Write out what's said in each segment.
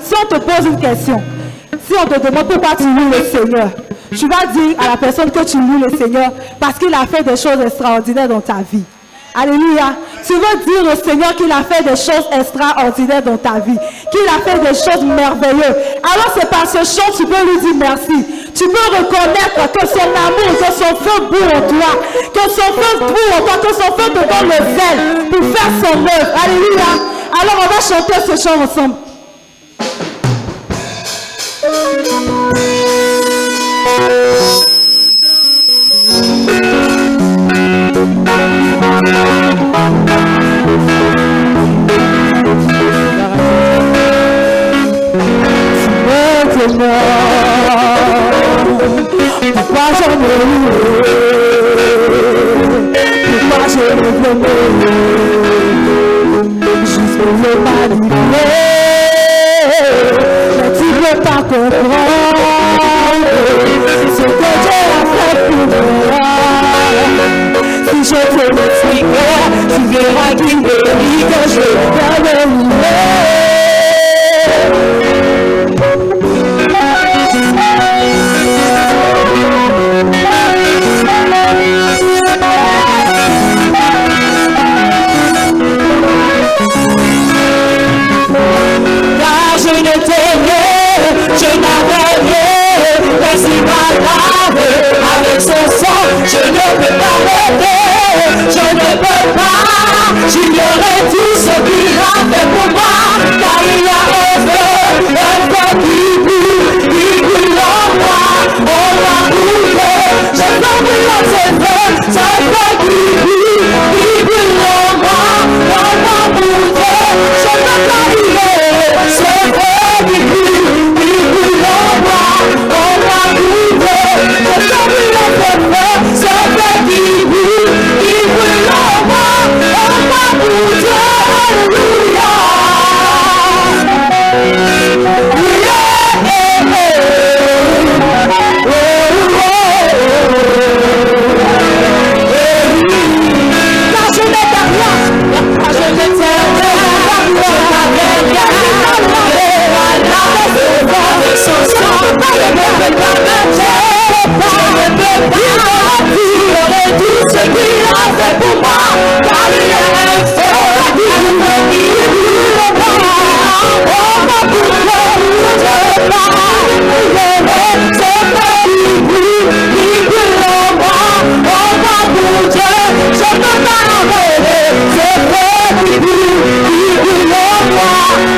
Si on te pose une question, si on te demande pourquoi tu loues le Seigneur, tu vas dire à la personne que tu loues le Seigneur parce qu'il a fait des choses extraordinaires dans ta vie. Alléluia. Tu veux dire au Seigneur qu'il a fait des choses extraordinaires dans ta vie, qu'il a fait des choses merveilleuses. Alors c'est par ce chant tu peux lui dire merci. Tu peux reconnaître que son amour, que son feu brûle en toi, que son feu brûle en toi, que son feu te donne le zèle pour faire son œuvre. Alléluia. Alors on va chanter ce chant ensemble. Pourquoi je me loue, pourquoi je me veux, juste pour le manipuler, mais tu ne veux pas comprendre ce que Dieu a fait pour moi. Si je te l'expliquais, tu verras qu'il me dit que je vais me louer. Je n'avais rien, mais il m'a lavé avec son sang. Je ne peux pas m'aider, je ne peux pas. J'ignorais tout ce qu'il a fait pour moi, car il a fait qui brûle en moi. On m'a brûlé, je peux plus l'observer. Ce feu qui brûle en moi. On m'a brûlé, je peux pas l'oublier. Ce feu qui brûle en moi.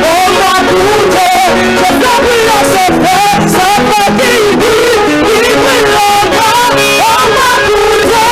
On m'a brûlé, je peux plus l'observer. Ce feu qui brûle en moi. On m'a brûlé,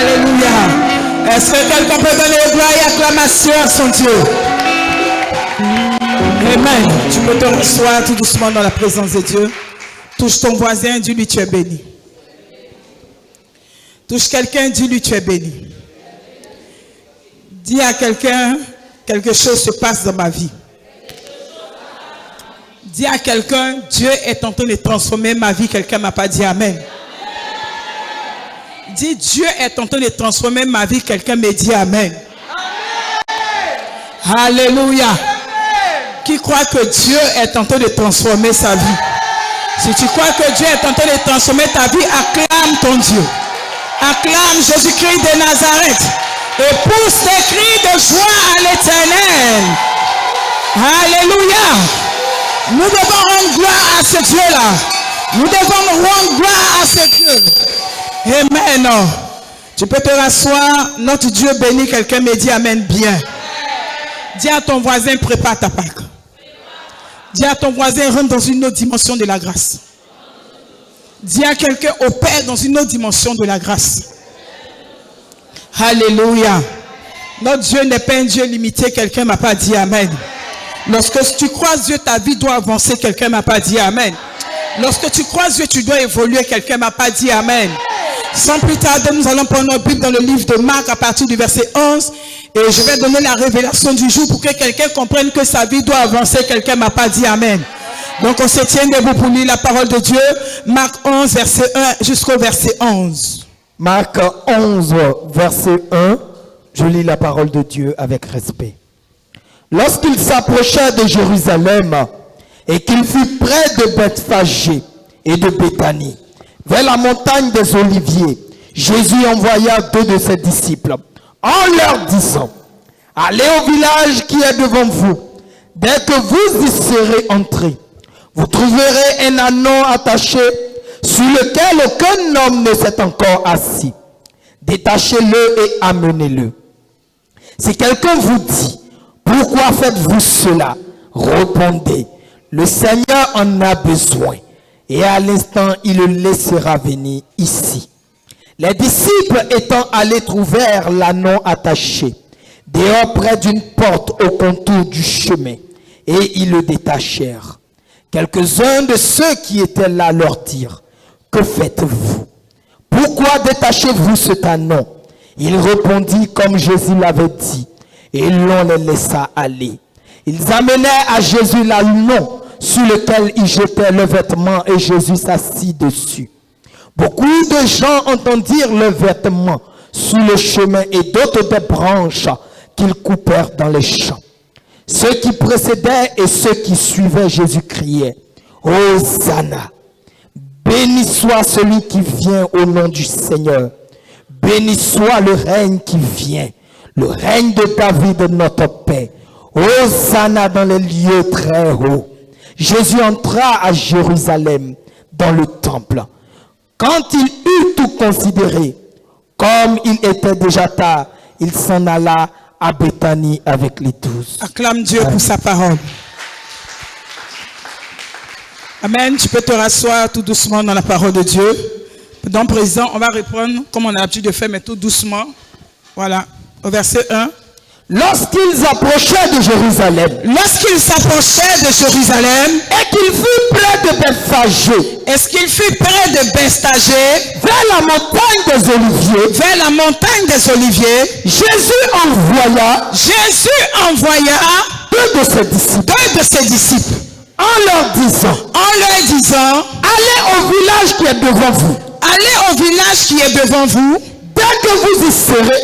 alléluia. Est-ce que quelqu'un peut donner gloire et acclamation à son Dieu? Amen. Tu peux te rasseoir tout doucement dans la présence de Dieu. Touche ton voisin, dis-lui tu es béni. Touche quelqu'un, dis-lui tu es béni. Dis à quelqu'un, quelque chose se passe dans ma vie. Dis à quelqu'un, Dieu est en train de transformer ma vie. Quelqu'un m'a pas dit amen. Dis, Dieu est en train de transformer ma vie. Quelqu'un me dit amen. Alléluia. Qui croit que Dieu est en train de transformer sa vie? Si tu crois que Dieu est en train de transformer ta vie, acclame ton Dieu. Acclame Jésus-Christ de Nazareth. Et pousse tes cris de joie à l'Éternel. Alléluia. Nous devons rendre gloire à ce Dieu-là. Nous devons rendre gloire à ce Dieu. Amen. Tu peux te rasseoir. Notre Dieu bénit. Quelqu'un me dit amen bien. Dis à ton voisin, prépare ta Pâque. Dis à ton voisin, rentre dans une autre dimension de la grâce. Dis à quelqu'un, opère dans une autre dimension de la grâce. Alléluia. Notre Dieu n'est pas un Dieu limité. Quelqu'un ne m'a pas dit amen. Lorsque tu crois Dieu, ta vie doit avancer. Quelqu'un ne m'a pas dit amen. Lorsque tu crois Dieu, tu dois évoluer. Quelqu'un ne m'a pas dit amen. Sans plus tarder, nous allons prendre notre Bible dans le livre de Marc à partir du verset 11. Et je vais donner la révélation du jour pour que quelqu'un comprenne que sa vie doit avancer. Quelqu'un ne m'a pas dit amen. Donc on se tient debout pour lire la parole de Dieu. Marc 11, verset 1 jusqu'au verset 11. Marc 11, verset 1. Je lis la parole de Dieu avec respect. Lorsqu'il s'approcha de Jérusalem et qu'il fut près de Bethphagée et de Béthanie, vers la montagne des Oliviers, Jésus envoya 2 de ses disciples en leur disant, allez au village qui est devant vous. Dès que vous y serez entrés, vous trouverez un ânon attaché sur lequel aucun homme ne s'est encore assis. Détachez-le et amenez-le. Si quelqu'un vous dit, pourquoi faites-vous cela? Répondez, le Seigneur en a besoin. Et à l'instant, il le laissera venir ici. Les disciples étant allés trouvèrent l'ânon attaché, dehors près d'une porte au contour du chemin, et ils le détachèrent. Quelques-uns de ceux qui étaient là leur dirent, que faites-vous? Pourquoi détachez-vous cet ânon? Il répondit comme Jésus l'avait dit, et l'on les laissa aller. Ils amenèrent à Jésus l'ânon sur lequel ils jetaient le vêtement, et Jésus s'assit dessus. Beaucoup de gens entendirent le vêtement sur le chemin et d'autres des branches qu'ils coupèrent dans les champs. Ceux qui précédaient et ceux qui suivaient Jésus criaient, Hosanna! Béni soit celui qui vient au nom du Seigneur. Béni soit le règne qui vient, le règne de David notre Père. Hosanna dans les lieux très hauts. Jésus entra à Jérusalem dans le temple. Quand il eut tout considéré, comme il était déjà tard, il s'en alla à Béthanie avec les 12. Acclame Dieu pour sa parole. Amen. Tu peux te rasseoir tout doucement dans la parole de Dieu. Donc, présent, on va reprendre comme on a l'habitude de faire, mais tout doucement. Voilà. Au verset 1. Lorsqu'ils approchaient de Jérusalem, Lorsqu'il s'approchait de Jérusalem, et qu'il fut près de Bethphagée, est-ce qu'il fut près de Bethphagée, vers la montagne des Oliviers, vers la montagne des Oliviers, Jésus envoya 2 de ses disciples, en leur disant, allez au village qui est devant vous. Allez au village qui est devant vous. Dès que vous y serez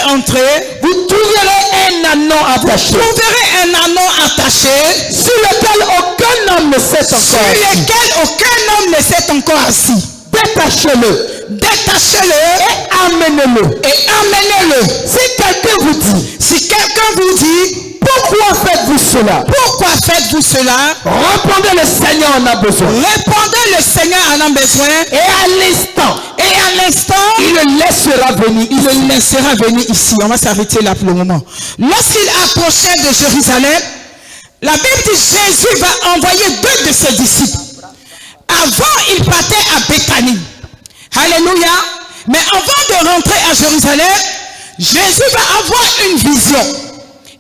entrés, vous trouverez un ânon attaché. Sur lequel aucun homme ne s'est encore assis. Détachez-le. Et amenez-le. Si quelqu'un vous dit, pourquoi faites-vous cela? Répondez, le Seigneur en a besoin. Et à l'instant, il le laissera venir ici. On va s'arrêter là pour le moment. Lorsqu'il approchait de Jérusalem, la Bible dit Jésus va envoyer 2 de ses disciples. Avant, il partait à Béthanie. Alléluia. Mais avant de rentrer à Jérusalem, Jésus va avoir une vision.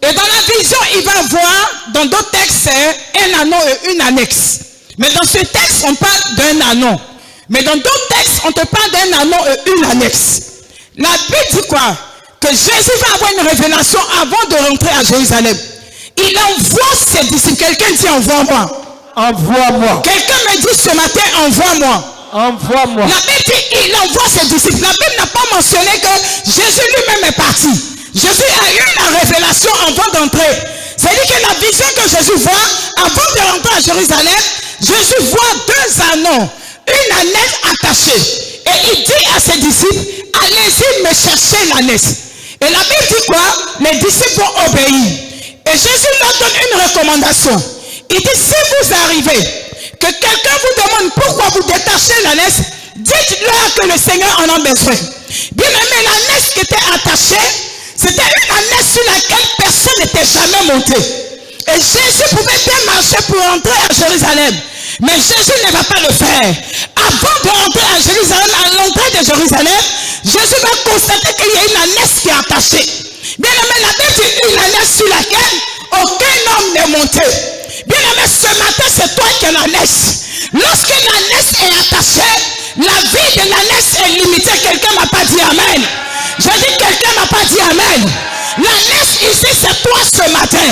Et dans la vision, il va voir, dans d'autres textes, c'est un ânon et une annexe. Mais dans ce texte, on parle d'un ânon. Mais dans d'autres textes, on te parle d'un ânon et une annexe. La Bible dit quoi? Que Jésus va avoir une révélation avant de rentrer à Jérusalem. il envoie ses disciples. Quelqu'un dit envoie-moi. Envoie-moi. Quelqu'un me dit ce matin envoie-moi. Envoie-moi. La Bible dit il envoie ses disciples. La Bible n'a pas mentionné que Jésus lui-même est parti. Jésus a eu la révélation avant d'entrer. C'est-à-dire que la vision que Jésus voit avant de rentrer à Jérusalem, Jésus voit deux ânons, une ânesse attachée. Et il dit à ses disciples, allez-y me chercher l'ânesse. Et la Bible dit quoi? Les disciples vont obéir. Et Jésus leur donne une recommandation. Il dit, si vous arrivez, que quelqu'un vous demande pourquoi vous détachez l'ânesse, dites-leur que le Seigneur en a besoin. Bien aimé, l'ânesse qui était attachée, c'était une ânesse sur laquelle personne n'était jamais monté. Et Jésus pouvait bien marcher pour entrer à Jérusalem. Mais Jésus ne va pas le faire. Avant de rentrer à Jérusalem, à l'entrée de Jérusalem, Jésus va constater qu'il y a une ânesse qui est attachée. Bien aimé, la Bible dit une ânesse sur laquelle aucun homme n'est monté. Bien aimé, ce matin, c'est toi qui es l'ânesse. Lorsque l'ânesse est attachée, la vie de l'ânesse est limitée. Quelqu'un m'a pas dit amen. Je dis quelqu'un m'a pas dit amen. L'ânesse ici, c'est toi ce matin.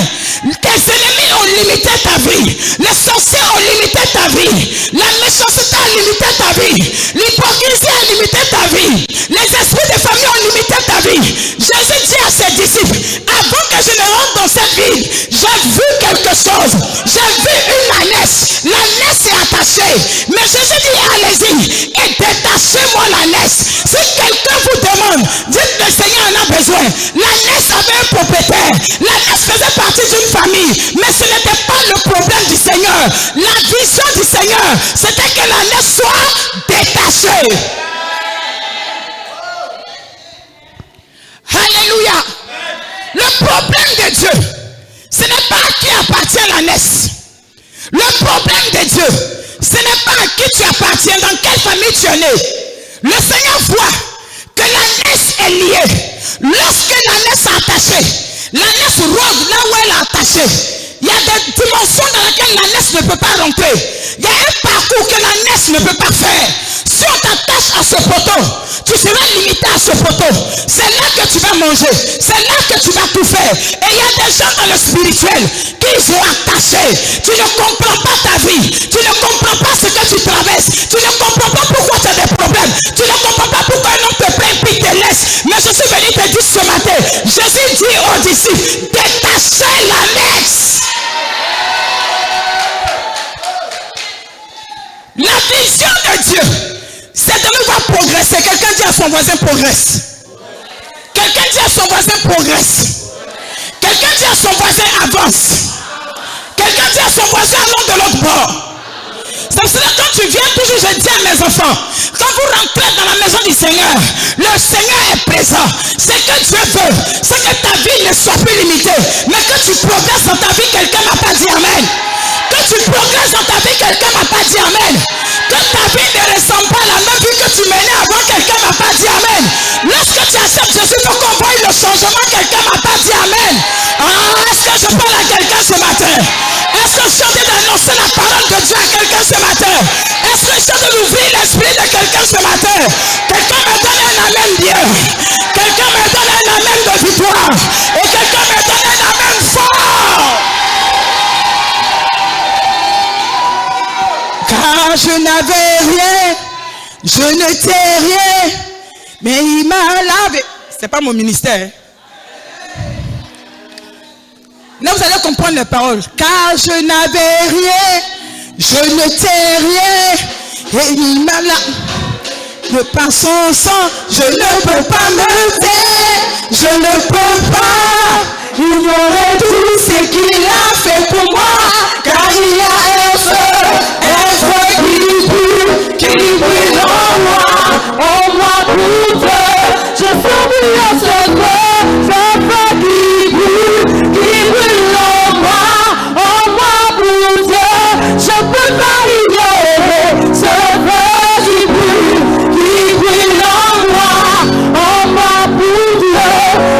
Tes ennemis ont limité ta vie. Les sorciers ont limité ta vie. La méchanceté a limité ta vie. L'hypocrisie a limité ta vie. Les esprits de famille ont limité ta vie. Jésus dit à ses disciples, avant que je ne rentre dans cette ville, j'ai vu quelque chose. J'ai vu une ânesse. L'ânesse est attachée. Mais Jésus dit, allez-y et détachez-moi l'ânesse. Si quelqu'un vous demande, dites le Seigneur en a besoin. L'ânesse avait un propriétaire. L'ânesse faisait partie d'une famille. Mais ce n'était pas le problème du Seigneur. La vision du Seigneur, c'était que l'ânesse soit détachée. Alléluia. Le problème de Dieu, ce n'est pas à qui appartient l'ânesse. Le problème de Dieu, ce n'est pas à qui tu appartiens, dans quelle famille tu es né. Le Seigneur voit que l'ânesse est liée. Lorsque l'ânesse est attachée, l'ânesse rôde là où elle est attachée. Il y a des dimensions dans lesquelles l'ânesse ne peut pas rentrer. Il y a un parcours que l'ânesse ne peut pas faire. Si on t'attache à ce poteau, tu seras limité à ce poteau. C'est là que tu vas manger. C'est là que tu vas tout faire. Et il y a des gens dans le spirituel qui sont attachés. Tu ne comprends pas ta vie. Tu ne comprends pas ce que tu traverses. Tu ne comprends pas pourquoi tu as des problèmes. Tu ne comprends pas pourquoi un homme te plaît et te laisse. Mais je suis venu te dire ce matin, Jésus dit aux disciples, détachez l'ânesse. La vision de Dieu, c'est de nous voir progresser. Quelqu'un dit à son voisin, progresse. Quelqu'un dit à son voisin, progresse. Quelqu'un dit à son voisin, avance. Quelqu'un dit à son voisin, allons de l'autre bord. C'est pour cela que quand tu viens toujours, je dis à mes enfants, quand vous rentrez dans la maison du Seigneur, le Seigneur est présent. Ce que Dieu veut, c'est que ta vie ne soit plus limitée. Mais que tu progresses dans ta vie, quelqu'un m'a pas dit amen. Que tu progresses dans ta vie, quelqu'un m'a pas dit amen. Que ta vie ne ressemble pas à la même vie que tu menais avant, quelqu'un m'a pas dit amen. Lorsque tu acceptes Jésus, il faut qu'on voie le changement, quelqu'un m'a pas dit amen. Ah, est-ce que je parle à quelqu'un ce matin? Est-ce que je suis en train d'annoncer la parole de Dieu à quelqu'un ce matin? Est-ce que je suis en train d'ouvrir l'esprit de quelqu'un ce matin? Quelqu'un me donne un amen bien. Quelqu'un me donne un amen de victoire. Et quelqu'un me donne un amen fort. Car je n'avais rien, je n'étais rien, mais il m'a lavé. C'est pas mon ministère. Là, vous allez comprendre les paroles. Car je n'avais rien, je n'étais rien, et il m'a lavé. De par son sang, je ne peux pas me taire, je ne peux pas ignorer tout ce qu'il a fait pour moi, car il y a un feu qui brûle en moi pour Dieu. Je formule en ce corps, un feu qui brûle en moi pour Dieu. Je peux pas ignorer ce feu qui brûle en moi pour Dieu.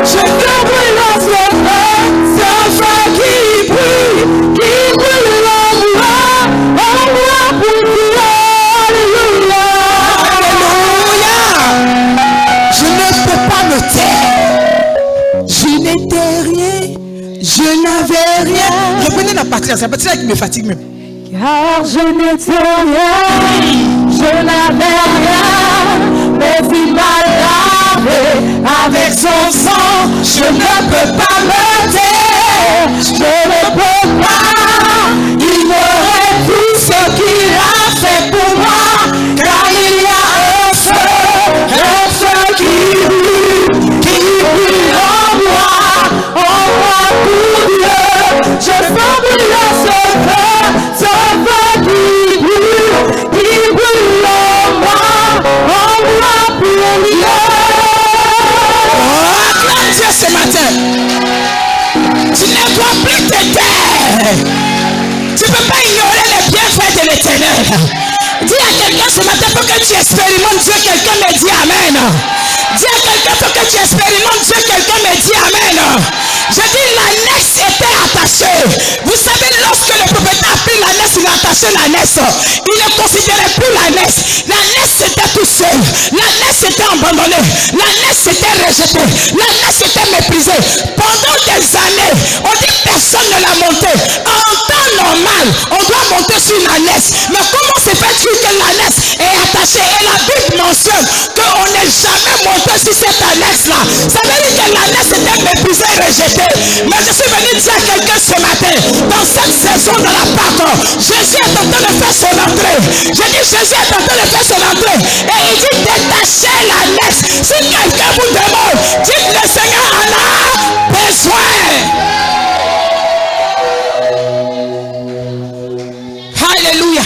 Je te brûle en ce feu qui brûle en moi pour Dieu. Alléluia. Alléluia. Je ne peux pas me taire. Je n'étais rien, Je n'avais rien. Reprenez la partie là, c'est la partie là qui me fatigue même. Car je n'étais rien, je n'avais rien, mais il m'a lavé avec son sang. Je ne peux pas me taire, je ne peux pas ignorer tout ce qu'il a fait pour moi. Car il y a un feu qui brûle en moi pour Dieu. Je sens brûler ce feu qui brûle en moi pour Dieu. Oh, acclame Dieu ce matin. Tu ne dois plus te taire. Tu ne peux pas ignorer les bienfaits de l'Éternel. Dis à quelqu'un ce matin pour que tu expérimentes Dieu, quelqu'un me dit Amen. Dis à quelqu'un pour que tu expérimentes Dieu, quelqu'un me dit Amen. Je dis l'ânesse était attachée. Vous savez, lorsque le propriétaire a pris l'ânesse, il a attaché l'ânesse. Il ne considérait plus l'ânesse. L'ânesse était tout seul. L'ânesse était abandonnée. L'ânesse était rejetée. L'ânesse était méprisée. Pendant des années, on dit que personne ne l'a monté. En temps normal, on doit monter sur l'ânesse. Mais comment se fait-il que l'ânesse est attachée? Et la Bible mentionne qu'on n'est jamais monté sur cette ânesse-là. Ça veut dire que l'ânesse était méprisée et rejetée. Mais je suis venu dire à quelqu'un ce matin, dans cette saison de la Pâque, Jésus est en train de faire son entrée. Je dis Jésus est en train de faire son entrée. Et il dit détachez l'ânesse. Si quelqu'un vous demande, dites le Seigneur en a besoin. Alléluia.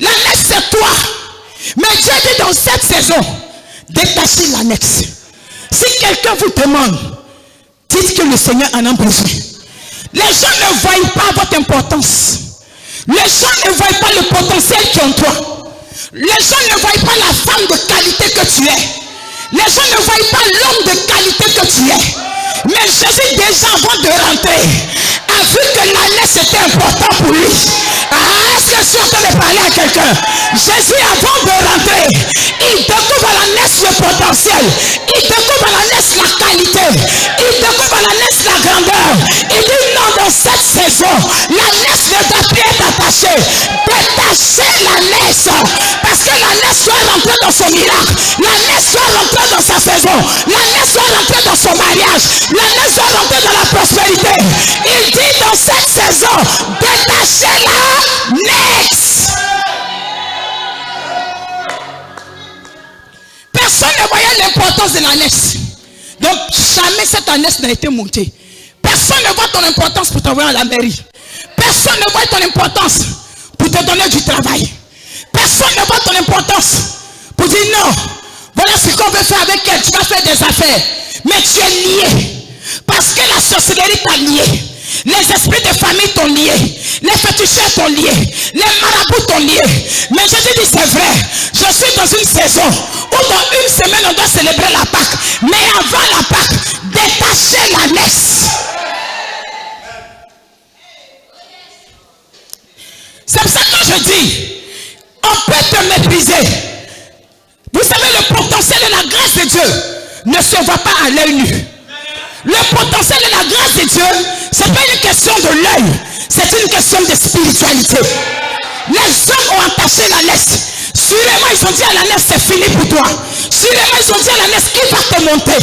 L'ânesse c'est toi. Mais Dieu dit dans cette saison, détachez l'ânesse. Si quelqu'un vous demande, dites que le Seigneur en a besoin. Les gens ne voient pas votre importance. Les gens ne voient pas le potentiel qui est en toi. Les gens ne voient pas la femme de qualité que tu es. Les gens ne voient pas l'homme de qualité que tu es. Mais Jésus déjà avant de rentrer a vu que l'ânesse était important pour lui. Est-ce que je suis en train de parler à quelqu'un? Jésus avant de rentrer, il découvre à l'ânesse le potentiel. Il découvre à l'ânesse la qualité. Il découvre à l'ânesse la grandeur. Il dit non, dans cette saison, l'ânesse ne doit plus être attachée. Détachez l'ânesse. Parce que l'ânesse doit rentrer dans son miracle. L'ânesse doit rentrer dans sa saison. L'ânesse doit rentrer dans son mariage. L'ânesse doit rentrer dans la prospérité. Il dit dans cette saison, détachez-la. Next. Personne ne voyait l'importance de l'ânesse. Donc jamais cette ânesse n'a été montée. Personne ne voit ton importance pour t'envoyer à la mairie. Personne ne voit ton importance pour te donner du travail. Personne ne voit ton importance pour dire non, voilà ce qu'on veut faire avec elle. Tu vas faire des affaires. Mais tu es lié. Parce que la sorcellerie t'a lié. Les esprits de famille t'ont lié. Les féticheurs t'ont lié. Les marabouts t'ont lié. Mais Jésus dit c'est vrai. Je suis dans une saison où dans une semaine on doit célébrer la Pâque. Mais avant la Pâque, détachez l'ânesse. C'est pour ça que je dis, on peut te mépriser. Vous savez, le potentiel et la grâce de Dieu ne se voit pas à l'œil nu. Le potentiel et la grâce de Dieu, ce n'est pas une question de l'œil, c'est une question de spiritualité. Les hommes ont attaché l'ânesse. Sûrement ils ont dit à l'ânesse, c'est fini pour toi. Sûrement ils ont dit à l'ânesse, il va te monter.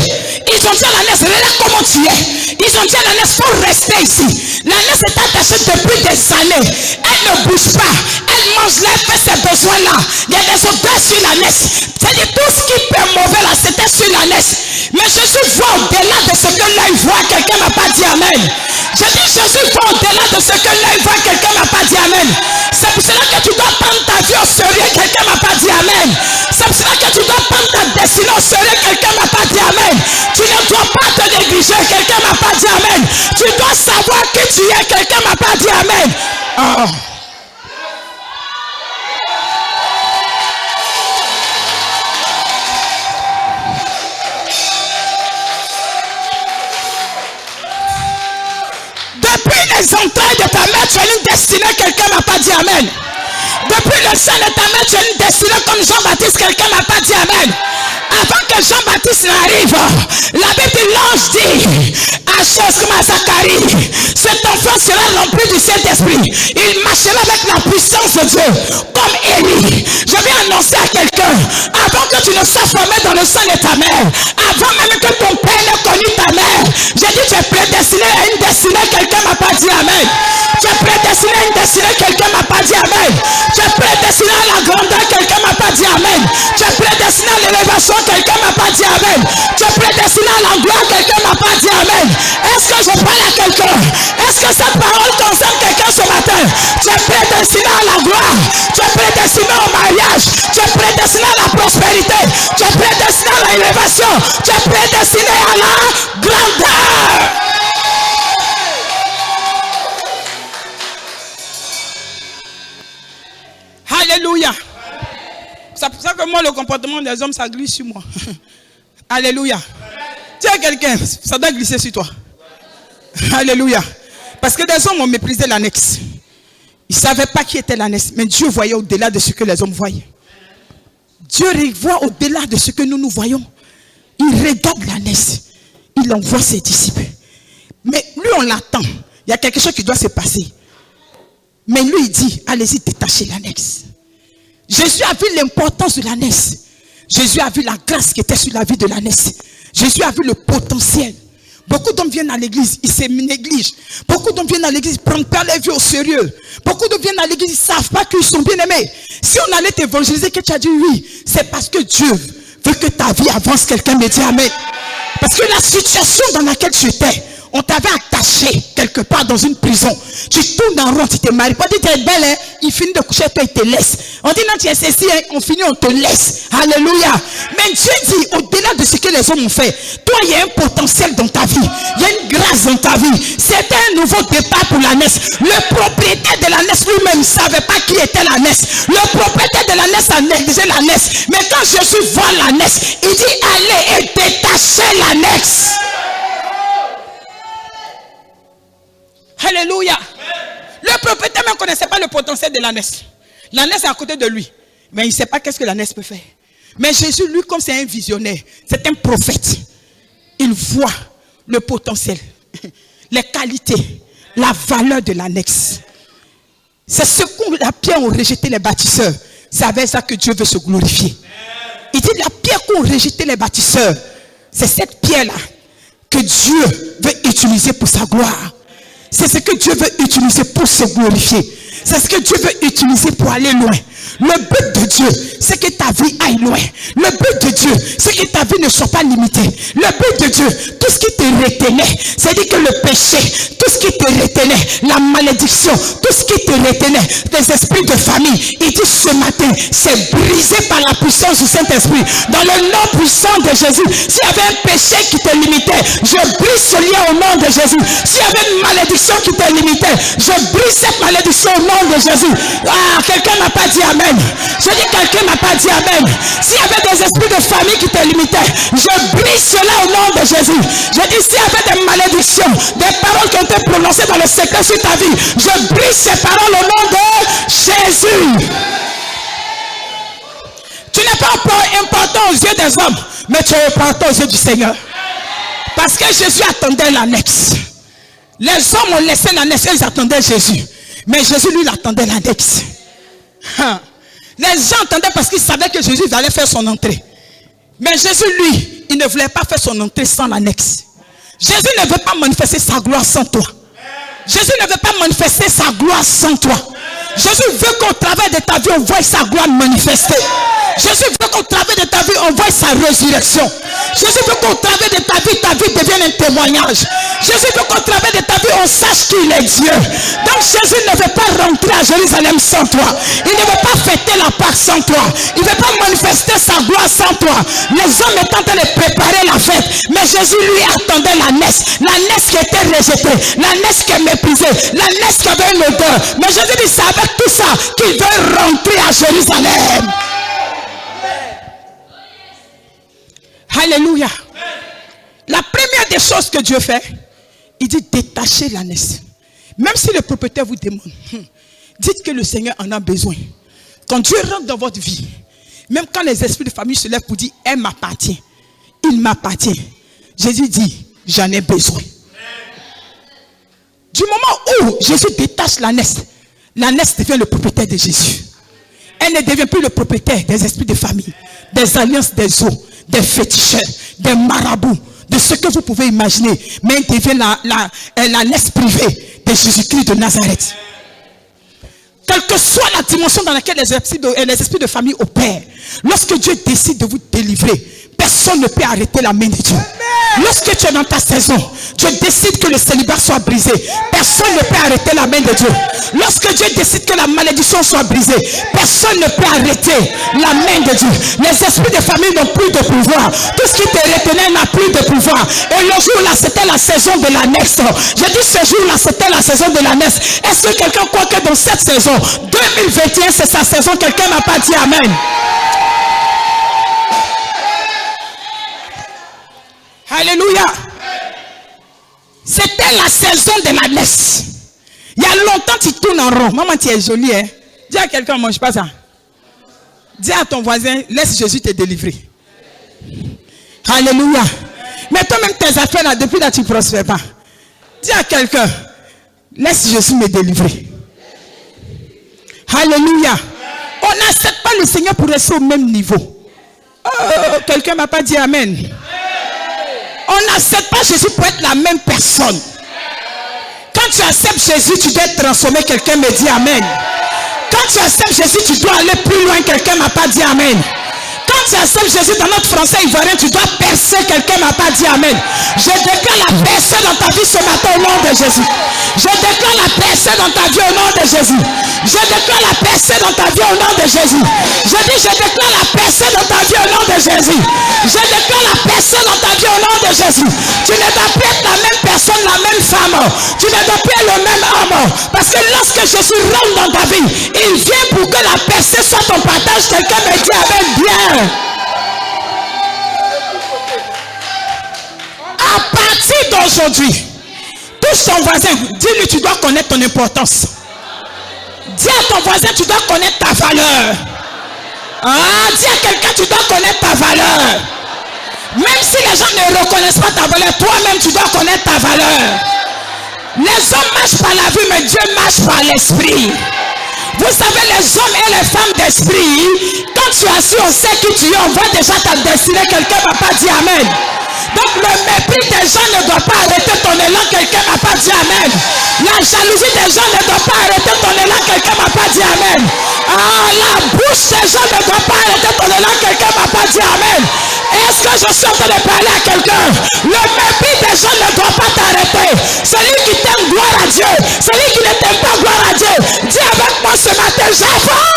Ils ont dit à l'ânesse, regarde comment tu es. Ils ont dit à l'ânesse, il faut rester ici. L'ânesse est attachée depuis des années. Elle ne bouge pas. Elle mange là, elle fait ses besoins là. Il y a des odeurs sur l'ânesse. C'est-à-dire tout ce qui peut mauvais là, c'était sur l'ânesse. Mais Jésus voit au-delà de ce que l'œil voit. Quelqu'un m'a pas dit amen. Je dis Jésus voit au-delà de ce que l'œil voit. Quelqu'un m'a pas dit amen. C'est pour cela que tu dois prendre ta vie au sérieux. Quelqu'un m'a pas dit amen. C'est pour cela que tu dois prendre ta destinée au sérieux. Quelqu'un m'a pas dit amen. Tu ne dois pas te négliger. Quelqu'un m'a pas dit amen. Tu dois savoir qui tu es. Quelqu'un m'a pas dit amen. Oh. Depuis les entrailles de ta mère, tu as une destinée, quelqu'un m'a pas dit amen. Depuis le sein de ta mère, tu as une destinée comme Jean-Baptiste, quelqu'un m'a pas dit amen. Avant que Jean-Baptiste n'arrive, la Bible, l'ange dit à chose, comment sera rempli du Saint-Esprit, il marchera avec la puissance de Dieu, comme Élie. Je vais annoncer à quelqu'un, avant que tu ne sois formé dans le sang de ta mère, avant même que ton père n'ait connu ta mère, j'ai dit tu es prédestiné à une destinée, quelqu'un m'a pas dit amen. Tu es prédestiné à une destinée, quelqu'un m'a pas dit amen. Tu es prédestiné à la grandeur, quelqu'un m'a pas dit amen. Tu es prédestiné à l'élévation, quelqu'un m'a pas dit amen. Tu es prédestiné à la gloire, quelqu'un m'a pas dit amen. Est-ce que je parle à quelqu'un? Est-ce que cette parole concerne quelqu'un ce matin? Tu es prédestiné à la gloire, tu es prédestiné au mariage, tu es prédestiné à la prospérité, tu es prédestiné à l'élévation, tu es prédestiné à la grandeur. Alléluia. C'est pour ça que moi, le comportement des hommes, ça glisse sur moi. Alléluia. Tiens quelqu'un, ça doit glisser sur toi. Alléluia. Parce que des hommes ont méprisé l'annexe. Ils ne savaient pas qui était l'annexe. Mais Dieu voyait au-delà de ce que les hommes voyaient. Dieu voit au-delà de ce que nous voyons. Il regarde l'annexe. Il envoie ses disciples. Mais lui, on l'attend. Il y a quelque chose qui doit se passer. Mais lui, il dit, allez-y, détachez l'annexe. Jésus a vu l'importance de l'annexe. Jésus a vu la grâce qui était sur la vie de l'annexe. Jésus a vu le potentiel. Beaucoup d'hommes viennent à l'église, ils se négligent. Beaucoup d'hommes viennent à l'église, ils ne prennent pas les vies au sérieux. Beaucoup d'hommes viennent à l'église, ils ne savent pas qu'ils sont bien aimés. Si on allait t'évangéliser, que tu as dit oui, c'est parce que Dieu veut que ta vie avance. Quelqu'un me dit amen. Parce que la situation dans laquelle tu étais, on t'avait attaché quelque part dans une prison. Tu tournes en rond, tu te maries. On dit tu es belle, hein? Il finit de coucher, toi il te laisse. On dit non, tu es ceci, hein? On finit, on te laisse. Alléluia. Mais Dieu dit, au-delà de ce que les hommes ont fait, toi il y a un potentiel dans ta vie. Il y a une grâce dans ta vie. C'était un nouveau départ pour l'ânesse. Le propriétaire de l'ânesse lui-même ne savait pas qui était l'ânesse. Le propriétaire de l'ânesse a négligé l'ânesse. Mais quand Jésus voit l'ânesse, il dit allez et détachez l'ânesse. Alléluia. Le propriétaire ne connaissait pas le potentiel de l'ânesse. L'ânesse est à côté de lui. Mais il ne sait pas qu'est-ce que l'ânesse peut faire. Mais Jésus, lui, comme c'est un visionnaire, c'est un prophète. Il voit le potentiel, les qualités, la valeur de l'ânesse. C'est ce que la pierre ont rejeté les bâtisseurs. C'est avec ça que Dieu veut se glorifier. Il dit la pierre qu'ont rejeté les bâtisseurs, c'est cette pierre-là que Dieu veut utiliser pour sa gloire. C'est ce que Dieu veut utiliser pour se glorifier. C'est ce que Dieu veut utiliser pour aller loin. Le but de Dieu, c'est que ta vie aille loin. Le but de Dieu, c'est que ta vie ne soit pas limitée. Le but de Dieu, tout ce qui te retenait, c'est-à-dire que le péché, tout ce qui te retenait, la malédiction, tout ce qui te retenait, des esprits de famille, il dit ce matin, c'est brisé par la puissance du Saint-Esprit. Dans le nom puissant de Jésus, s'il y avait un péché qui te limitait, je brise ce lien au nom de Jésus. S'il y avait une malédiction qui te limitait, je brise cette malédiction au nom de Jésus. Ah, quelqu'un n'a pas dit amen. Je dis quelqu'un n'a pas dit amen. S'il y avait des esprits de famille qui te limitaient, je brise cela au nom de Jésus. Je dis s'il y avait des malédictions, des paroles qui ont été prononcées dans le secret sur ta vie, je brise ces paroles au nom de Jésus. Tu n'es pas important aux yeux des hommes, mais tu es important aux yeux du Seigneur. Parce que Jésus attendait l'annexe. Les hommes ont laissé l'annexe, ils attendaient Jésus. Mais Jésus, lui, il attendait l'annexe. Les gens attendaient parce qu'ils savaient que Jésus allait faire son entrée. Mais Jésus, lui, il ne voulait pas faire son entrée sans l'annexe. Jésus ne veut pas manifester sa gloire sans toi. Jésus ne veut pas manifester sa gloire sans toi. Jésus veut qu'au travers de ta vie, on voit sa gloire manifester. Jésus veut qu'au travers de ta vie, on voit sa résurrection. Jésus veut qu'au travers de ta vie devienne un témoignage. Jésus veut qu'au travers de ta vie, on sache qu'il est Dieu. Donc Jésus ne veut pas rentrer à Jérusalem sans toi. Il ne veut pas fêter la Pâque sans toi. Il ne veut pas manifester sa gloire sans toi. Les hommes étaient en train de préparer la fête. Mais Jésus, lui, attendait l'ânesse. L'ânesse qui était rejetée. L'ânesse qui est méprisée. L'ânesse qui avait une odeur. Mais Jésus dit, c'est avec tout ça qu'il veut rentrer à Jérusalem. Alléluia. La première des choses que Dieu fait, il dit détachez l'ânesse. Même si le propriétaire vous demande, dites que le Seigneur en a besoin. Quand Dieu rentre dans votre vie, même quand les esprits de famille se lèvent pour dire, elle m'appartient, il m'appartient. Jésus dit, j'en ai besoin. Du moment où Jésus détache l'ânesse devient le propriétaire de Jésus. Elle ne devient plus le propriétaire des esprits de famille, des alliances des eaux, des féticheurs, des marabouts, de ce que vous pouvez imaginer. Mais elle devient l'ânesse privée de Jésus-Christ de Nazareth. Quelle que soit la dimension dans laquelle les esprits de famille opèrent, lorsque Dieu décide de vous délivrer, personne ne peut arrêter la main de Dieu. Lorsque tu es dans ta saison, Dieu décide que le célibat soit brisé. Personne ne peut arrêter la main de Dieu. Lorsque Dieu décide que la malédiction soit brisée, personne ne peut arrêter la main de Dieu. Les esprits de famille n'ont plus de pouvoir. Tout ce qui te retenait n'a plus de pouvoir. Et le jour-là, c'était la saison de l'ânesse. J'ai dit ce jour-là, c'était la saison de l'ânesse. Est-ce que quelqu'un croit que dans cette saison, 2021, c'est sa saison? Quelqu'un n'a pas dit Amen. Alléluia. C'était la saison de l'ânesse. Il y a longtemps tu tournes en rond. Maman, tu es jolie, hein? Dis à quelqu'un, mange pas ça. Dis à ton voisin, laisse Jésus te délivrer. Alléluia. Mais toi-même, tes affaires là, depuis là, tu ne prospères pas. Dis à quelqu'un, laisse Jésus me délivrer. Alléluia. On n'accepte pas le Seigneur pour rester au même niveau. Oh, quelqu'un ne m'a pas dit Amen. On n'accepte pas Jésus pour être la même personne. Quand tu acceptes Jésus, tu dois être transformé. Quelqu'un me dit Amen. Quand tu acceptes Jésus, tu dois aller plus loin. Quelqu'un ne m'a pas dit Amen. Quand tu acceptes Jésus dans notre français ivoirien, tu dois percer. Quelqu'un ne m'a pas dit Amen. Je déclare la percée dans ta vie ce matin au nom de Jésus. Je déclare la percée dans ta vie au nom de Jésus. Je déclare la percée dans ta vie au nom de Jésus. Je dis, je déclare la percée dans ta vie au nom de Jésus. Je déclare la percée dans ta vie au nom de Jésus. Tu ne dois plus être la même personne, la même femme. Tu ne dois plus être le même homme. Parce que lorsque Jésus rentre dans ta vie, il vient pour que la percée soit ton partage. Quelqu'un me dit Amen bien. À partir d'aujourd'hui, touche ton voisin, dis-lui, tu dois connaître ton importance. Dis à ton voisin, tu dois connaître ta valeur. Dis à quelqu'un, tu dois connaître ta valeur. Même si les gens ne reconnaissent pas ta valeur, toi-même, tu dois connaître ta valeur. Les hommes marchent par la vue, mais Dieu marche par l'esprit. Vous savez, les hommes et les femmes d'esprit, quand tu es assis, on sait qui tu es, on voit déjà ta destinée. Quelqu'un ne va pas dire Amen. Donc le mépris des gens ne doit pas arrêter ton élan. Quelqu'un n'a pas dit Amen. La jalousie des gens ne doit pas arrêter ton élan. Quelqu'un n'a pas dit Amen. La bouche des gens ne doit pas arrêter ton élan. Quelqu'un n'a pas dit Amen. Est-ce que je suis en train de parler à quelqu'un? Le mépris des gens ne doit pas t'arrêter. Celui qui t'aime, gloire à Dieu. Celui qui ne t'aime pas, gloire à Dieu. Dis avec moi ce matin, j'avance.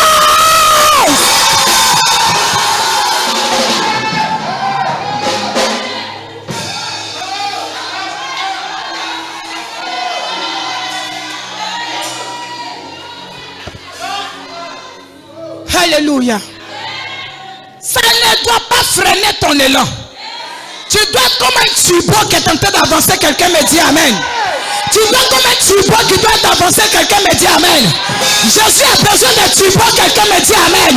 Alléluia. Ça ne doit pas freiner ton élan. Tu dois être comme un tubo qui est en train d'avancer. Quelqu'un me dit Amen. Tu dois être comme un tubo qui doit avancer. Quelqu'un me dit Amen. Jésus a besoin de tubo. Quelqu'un me dit Amen.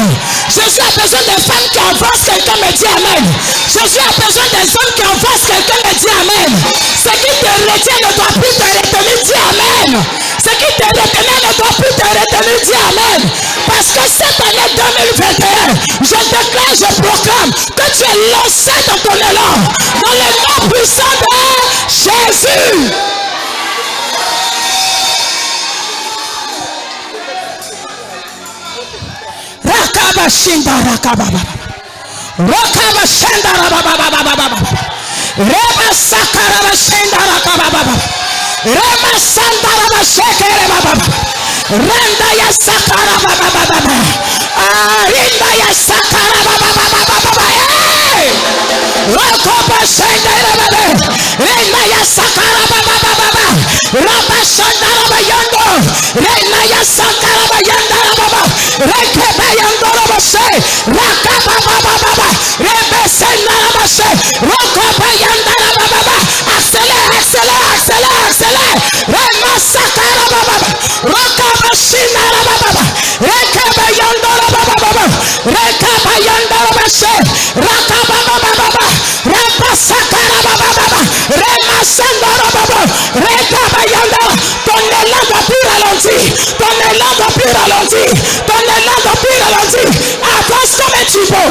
Jésus a besoin de femmes qui avancent. Quelqu'un me dit Amen. Jésus a besoin des hommes qui avancent. Quelqu'un me dit Amen. Ce qui te retient ne doit plus te retenir. Dis Amen. Ce qui te retenait ne doit plus te retenir. Dis Amen. Parce que cette année 2021, je déclare, je proclame que tu es lancé dans ton élan. Dans le nom puissant de Jésus. Rakaba shinda rakaba baba. Rakaba shinda baba. Reba sakara shinda rakaba baba. Reba sanda baba shekere baba. Renda ya sakara baba. Arinda ya sakara baba. Rakaba shinda baba. Renda ya sakara baba. Raba sanda baba yando. Renda ya sakara baba yanda baba. Rekebe yando baba se. Rakaba baba. Rebe sanda baba se. Rakaba yanda baba. Accélère. Rema sakara baba. Rakaba shinda baba. Rekebe yando baba. Rekaba yanda baba se. Rakaba baba. Reba sakara baba. Rema sanda baba. Rekaba yanda. ralentit. Ton élan ne doit plus ralentir. Ton élan ne doit plus ralentir. Avance comme un tubo.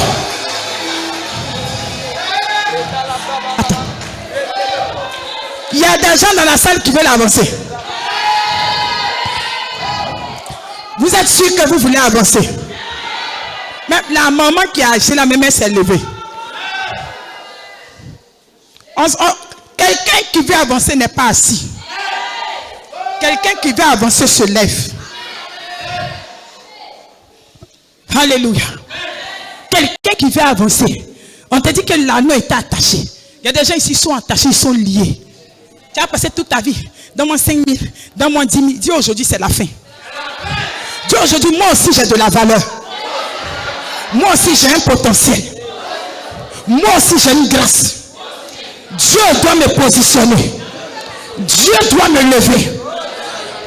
Attends. Il y a des gens dans la salle qui veulent avancer. Vous êtes sûr que vous voulez avancer? Même la maman qui a acheté la même s'est levée. Quelqu'un qui veut avancer n'est pas assis. Quelqu'un qui veut avancer se lève. Alléluia. Quelqu'un qui veut avancer. On te dit que l'anneau est attaché. Il y a des gens ici qui sont attachés, ils sont liés. Tu as passé toute ta vie. Donne-moi 5 000, donne-moi 10 000. Dis aujourd'hui c'est la fin. Dis aujourd'hui moi aussi j'ai de la valeur. Moi aussi j'ai un potentiel. Moi aussi j'ai une grâce. Dieu doit me positionner. Dieu doit me lever.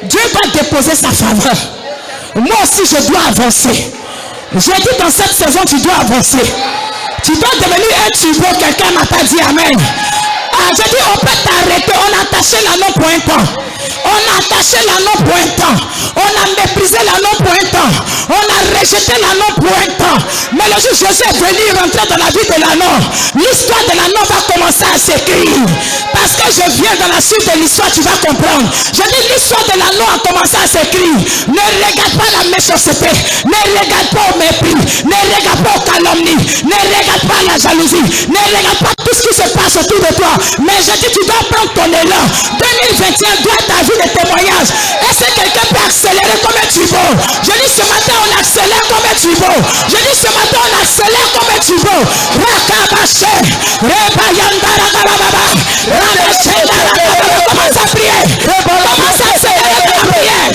Dieu va déposer sa faveur. Moi aussi je dois avancer. J'ai dit dans cette saison tu dois avancer. Tu dois devenir un tubo. Quelqu'un m'a pas dit amen. J'ai dit on peut t'arrêter. On a attaché l'anneau pour un temps. On a attaché l'anneau pour un temps. On a méprisé l'anneau pour un temps. On a rejeté l'anneau pour un temps. Mais le jour où José est venu rentrer dans la vie de l'anneau, l'histoire de l'anneau va commencer à s'écrire. Parce que je viens dans la suite de l'histoire, tu vas comprendre. Je dis l'histoire de l'anneau a commencé à s'écrire. Ne regarde pas la méchanceté. Ne regarde pas au mépris. Ne regarde pas aux calomnies. Ne regarde pas la jalousie. Ne regarde pas tout ce qui se passe autour de toi. Mais je dis tu dois prendre ton élan. 2021 doit être ta vie de témoignage. Est-ce que quelqu'un peut accélérer comme un tubo? Je dis ce matin on accélère comme un tubo. Je dis ce matin on accélère comme un tubo. Rakabaché, Rebayandarakarababa, Rabashendarakababa. Commence à prier. Commence à accélérer dans la prière.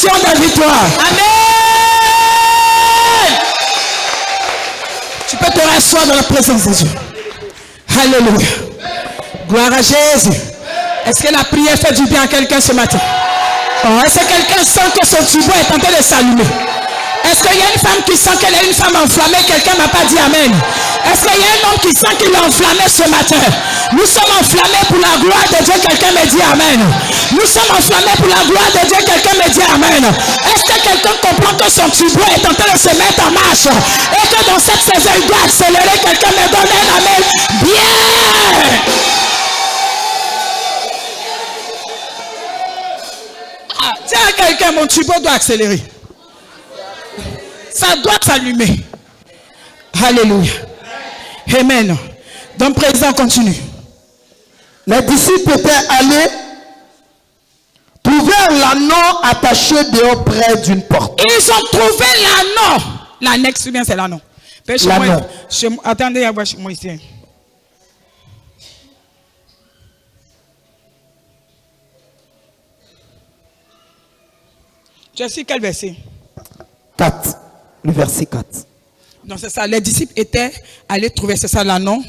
De victoire. Amen. Tu peux te rasseoir dans la présence de Dieu. Alléluia. Gloire à Jésus. Est-ce que la prière fait du bien à quelqu'un ce matin? Est-ce que quelqu'un sent que son tubo est en train de s'allumer? Est-ce qu'il y a une femme qui sent qu'elle est une femme enflammée? Quelqu'un n'a pas dit amen. Est-ce qu'il y a un homme qui sent qu'il est enflammé ce matin? Nous sommes enflammés pour la gloire de Dieu. Quelqu'un me dit amen. Nous sommes enflammés pour la gloire de Dieu. Quelqu'un me dit amen. Est-ce que quelqu'un comprend que son tubo est en train de se mettre en marche et que dans cette saison il doit accélérer? Quelqu'un me donne un amen. Bien. Tiens à quelqu'un, mon tubo doit accélérer. Ça doit s'allumer. Alléluia. Amen. Donc présent continue. Les disciples étaient allés trouver l'anneau attaché dehors près d'une porte. Ils ont trouvé l'anneau. L'annexe, bien c'est l'anneau. Attendez, à voir chez moi ici. Tu as su quel verset? 4. Le verset 4. Donc c'est ça. Les disciples étaient allés trouver, c'est ça l'anneau.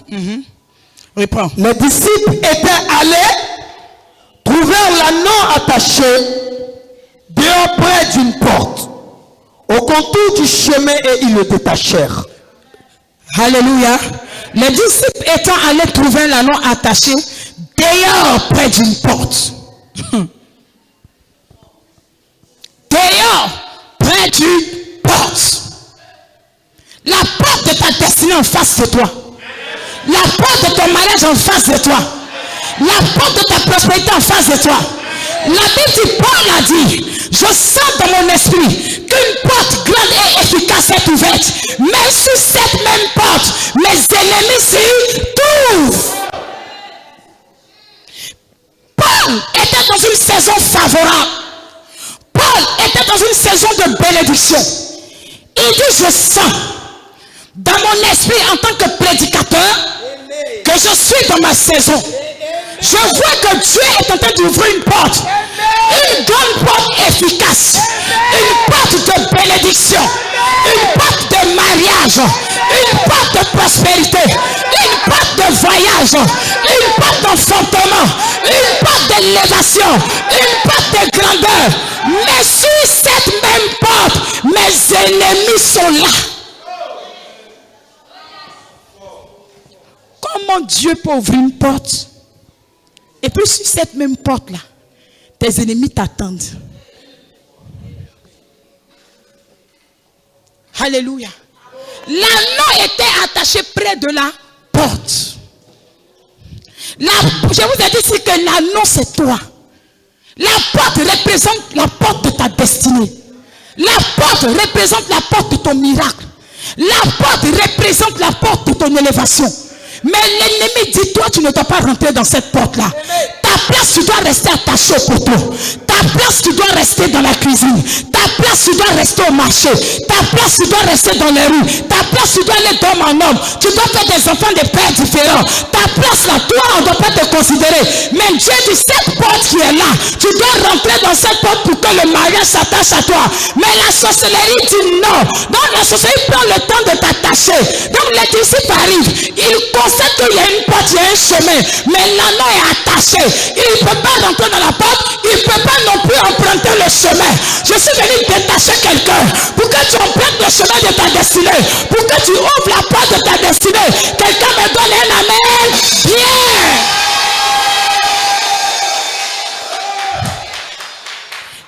Reprends. Les disciples étaient allés trouver l'anneau attaché dehors près d'une porte au contour du chemin et ils le détachèrent. Alléluia. Les disciples étant allés trouver l'anneau attaché dehors près d'une porte. Dehors près d'une porte. La porte de ta destinée en face de toi. La porte de ton mariage en face de toi. La porte de ta prospérité en face de toi. La Bible dit, Paul a dit, je sens dans mon esprit qu'une porte grande et efficace est ouverte. Mais sur cette même porte, mes ennemis s'y trouvent. Paul était dans une saison favorable. Paul était dans une saison de bénédiction. Il dit, je sens dans mon esprit en tant que prédicateur que je suis dans ma saison. Je vois que Dieu est en train d'ouvrir une porte. Une grande porte efficace. Une porte de bénédiction. Une porte de mariage. Une porte de prospérité. Une porte de voyage. Une porte d'enfantement. Une porte d'élévation. Une porte de grandeur. Mais sur cette même porte, mes ennemis sont là. Comment Dieu peut ouvrir une porte? Et puis sur cette même porte-là, tes ennemis t'attendent. Alléluia. L'anneau était attaché près de la porte. Je vous ai dit ici que l'anneau c'est toi. La porte représente la porte de ta destinée. La porte représente la porte de ton miracle. La porte représente la porte de ton élévation. Mais l'ennemi dit, toi tu ne dois pas rentrer dans cette porte-là. Ta place tu dois rester attaché au poteau. Ta place tu dois rester dans la cuisine. Ta place tu dois rester au marché. Ta place tu dois rester dans les rues. Ta place tu dois aller d'homme en homme. Tu dois faire des enfants de pères différents. Ta place là, toi on ne doit pas te considérer. Mais Dieu dit, cette porte qui est là, tu dois rentrer dans cette porte pour que le mariage s'attache à toi. Mais la sorcellerie dit non. Donc la sorcellerie prend le temps de t'attacher. Donc les disciples arrivent. Ils constatent qu'il y a une porte, il y a un chemin. Mais l'anneau est attaché. Il ne peut pas rentrer dans la porte. Il ne peut pas non plus emprunter le chemin. Je suis venu détacher quelqu'un pour que tu empruntes le chemin de ta destinée. Pour que tu ouvres la porte de ta destinée. Quelqu'un me donne un amen. Bien.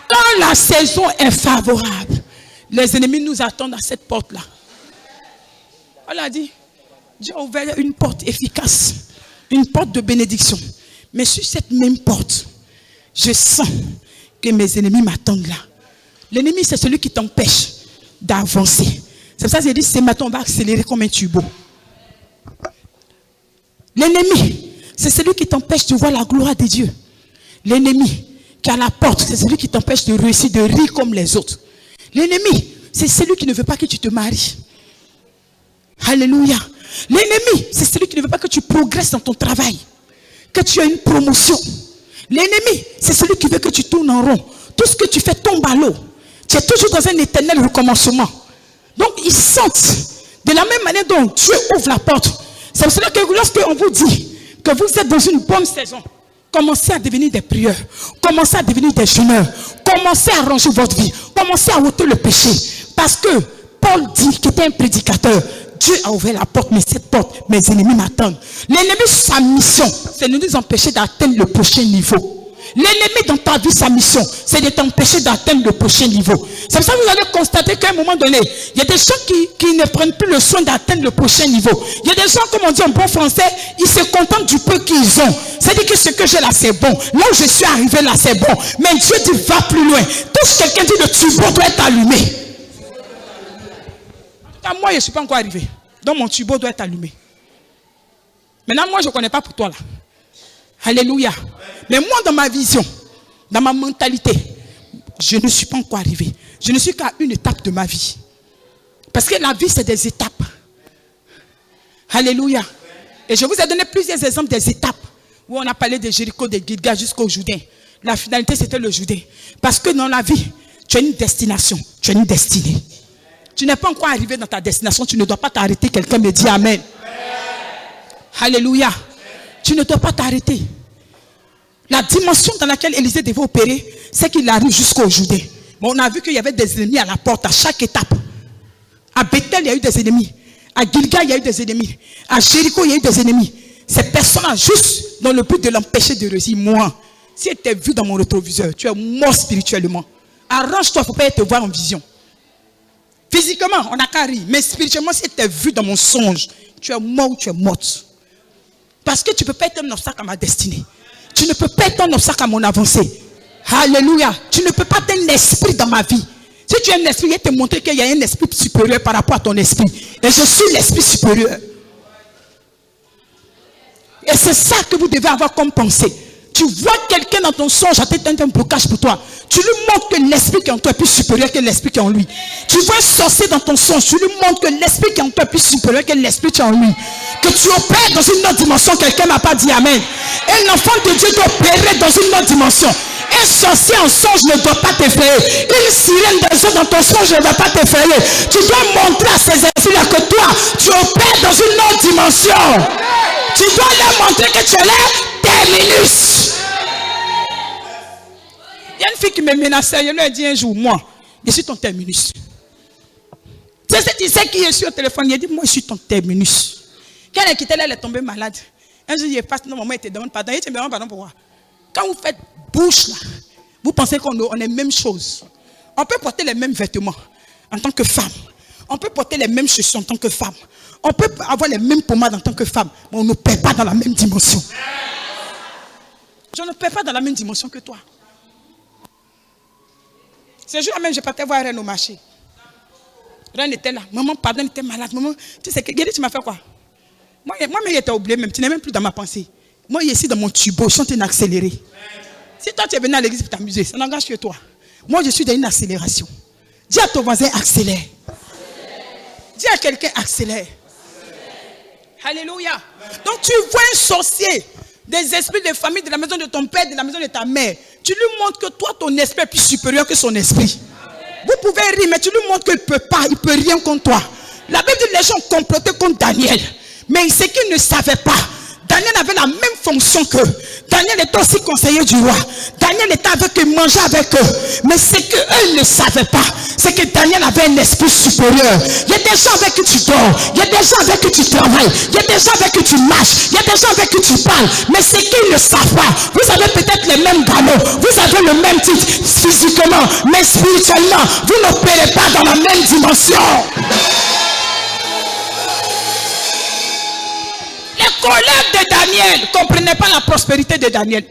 Quand la saison est favorable, les ennemis nous attendent à cette porte-là. On l'a dit. Dieu a ouvert une porte efficace. Une porte de bénédiction. Mais sur cette même porte, je sens que mes ennemis m'attendent là. L'ennemi, c'est celui qui t'empêche d'avancer. C'est pour ça que j'ai dit, ce matin, on va accélérer comme un turbo. L'ennemi, c'est celui qui t'empêche de voir la gloire de Dieu. L'ennemi qui est à la porte, c'est celui qui t'empêche de réussir, de rire comme les autres. L'ennemi, c'est celui qui ne veut pas que tu te maries. Alléluia. L'ennemi, c'est celui qui ne veut pas que tu progresses dans ton travail. Que tu aies une promotion. L'ennemi, c'est celui qui veut que tu tournes en rond. Tout ce que tu fais tombe à l'eau. Tu es toujours dans un éternel recommencement. Donc, ils sentent de la même manière dont Dieu ouvre la porte. C'est pour cela que lorsqu'on vous dit que vous êtes dans une bonne saison, commencez à devenir des prieurs. Commencez à devenir des jeûneurs. Commencez à ranger votre vie. Commencez à ôter le péché. Parce que Paul dit qu'il était un prédicateur. Dieu a ouvert la porte, mais cette porte, mes ennemis m'attendent. L'ennemi, sa mission, c'est de nous empêcher d'atteindre le prochain niveau. L'ennemi dans ta vie, sa mission, c'est de t'empêcher d'atteindre le prochain niveau. C'est pour ça que vous allez constater qu'à un moment donné, il y a des gens qui ne prennent plus le soin d'atteindre le prochain niveau. Il y a des gens, comme on dit en bon français, ils se contentent du peu qu'ils ont. C'est-à-dire que ce que j'ai là, c'est bon. Là où je suis arrivé, là, c'est bon. Mais Dieu dit, va plus loin. Touche quelqu'un, dit, le turbo doit être allumé. Moi, je ne suis pas encore arrivé. Donc, mon turbo doit être allumé. Maintenant, moi, je ne connais pas pour toi là. Alléluia. Mais moi, dans ma vision, dans ma mentalité, je ne suis pas encore arrivé. Je ne suis qu'à une étape de ma vie. Parce que la vie, c'est des étapes. Alléluia. Et je vous ai donné plusieurs exemples des étapes où on a parlé de Jéricho, de Gilgal jusqu'au Jourdain. La finalité, c'était le Jourdain. Parce que dans la vie, tu as une destination, tu as une destinée. Tu n'es pas encore arrivé dans ta destination, tu ne dois pas t'arrêter. Quelqu'un me dit Amen. Alléluia. Tu ne dois pas t'arrêter. La dimension dans laquelle Élisée devait opérer, c'est qu'il arrive jusqu'au Jourdain. Bon, on a vu qu'il y avait des ennemis à la porte, à chaque étape. À Bethel, il y a eu des ennemis. À Gilgal, il y a eu des ennemis. À Jéricho, il y a eu des ennemis. Ces personnes-là, juste dans le but de l'empêcher de réussir. Moi, si tu es vu dans mon rétroviseur, tu es mort spirituellement. Arrange-toi, il ne faut pas te voir en vision. Physiquement, on n'a qu'à rire. Mais spirituellement, si tu es vu dans mon songe, tu es mort ou tu es morte. Parce que tu ne peux pas être un obstacle à ma destinée. Tu ne peux pas être un obstacle à mon avancée. Alléluia. Tu ne peux pas être un esprit dans ma vie. Si tu es un esprit, il va te montrer qu'il y a un esprit supérieur par rapport à ton esprit. Et je suis l'esprit supérieur. Et c'est ça que vous devez avoir comme pensée. Tu vois quelqu'un dans ton songe, ça t'est un blocage pour toi. Tu lui montres que l'esprit qui est en toi est plus supérieur que l'esprit qui est en lui. Tu vois un sorcier dans ton songe, tu lui montres que l'esprit qui est en toi est plus supérieur que l'esprit qui est en lui. Que tu opères dans une autre dimension, quelqu'un n'a pas dit amen. Un enfant de Dieu doit opérer dans une autre dimension. Un sorcier en songe ne doit pas t'effrayer. Une sirène des eaux dans ton songe ne doit pas t'effrayer. Tu dois montrer à ces esprits-là que toi, tu opères dans une autre dimension. Tu dois leur montrer que tu es là, terminus. Il y a une fille qui me menaçait, je lui ai dit un jour, moi, je suis ton terminus. Tu sais qui est sur le téléphone, il a dit, moi je suis ton terminus. Quand elle est quittée, elle est tombée malade. Un jour, il passe, non, maman, elle te demande pardon. Il te demande pardon pourquoi. Quand vous faites bouche là, vous pensez qu'on est même chose. On peut porter les mêmes vêtements en tant que femme. On peut porter les mêmes chaussures en tant que femme. On peut avoir les mêmes pommades en tant que femme. Mais on ne paie pas dans la même dimension. Je ne paie pas dans la même dimension que toi. Ce jour-là même, je partais voir Reine au marché. Reine était là. Maman, pardon, elle était malade. Maman, tu sais, Guéry, tu m'as fait quoi? Moi-même, j'étais oublié même. Tu n'es même plus dans ma pensée. Moi, ici, dans mon tubo, je suis en train d'accélérer. Si toi, tu es venu à l'église pour t'amuser, ça n'engage que toi. Moi, je suis dans une accélération. Dis à ton voisin, accélère. Dis à quelqu'un, accélère. Alléluia. Donc, tu vois un sorcier, des esprits de famille, de la maison de ton père, de la maison de ta mère. Tu lui montres que toi, ton esprit est plus supérieur que son esprit. Vous pouvez rire, mais tu lui montres qu'il ne peut pas, il ne peut rien contre toi. La Bible dit que les gens complotaient contre Daniel. Mais ce qu'ils ne savaient pas, Daniel avait la même fonction qu'eux. Daniel était aussi conseiller du roi. Daniel était avec eux, mangeait avec eux. Mais ce qu'eux ne savaient pas, c'est que Daniel avait un esprit supérieur. Il y a des gens avec qui tu dors. Il y a des gens avec qui tu travailles. Il y a des gens avec qui tu marches. Il y a des gens avec qui tu parles. Mais ce qu'ils ne savent pas, vous avez peut-être les mêmes galons. Vous avez le même titre physiquement. Mais spirituellement, vous n'opérez pas dans la même dimension. Les collègues de Daniel ne comprenaient pas la prospérité de Daniel.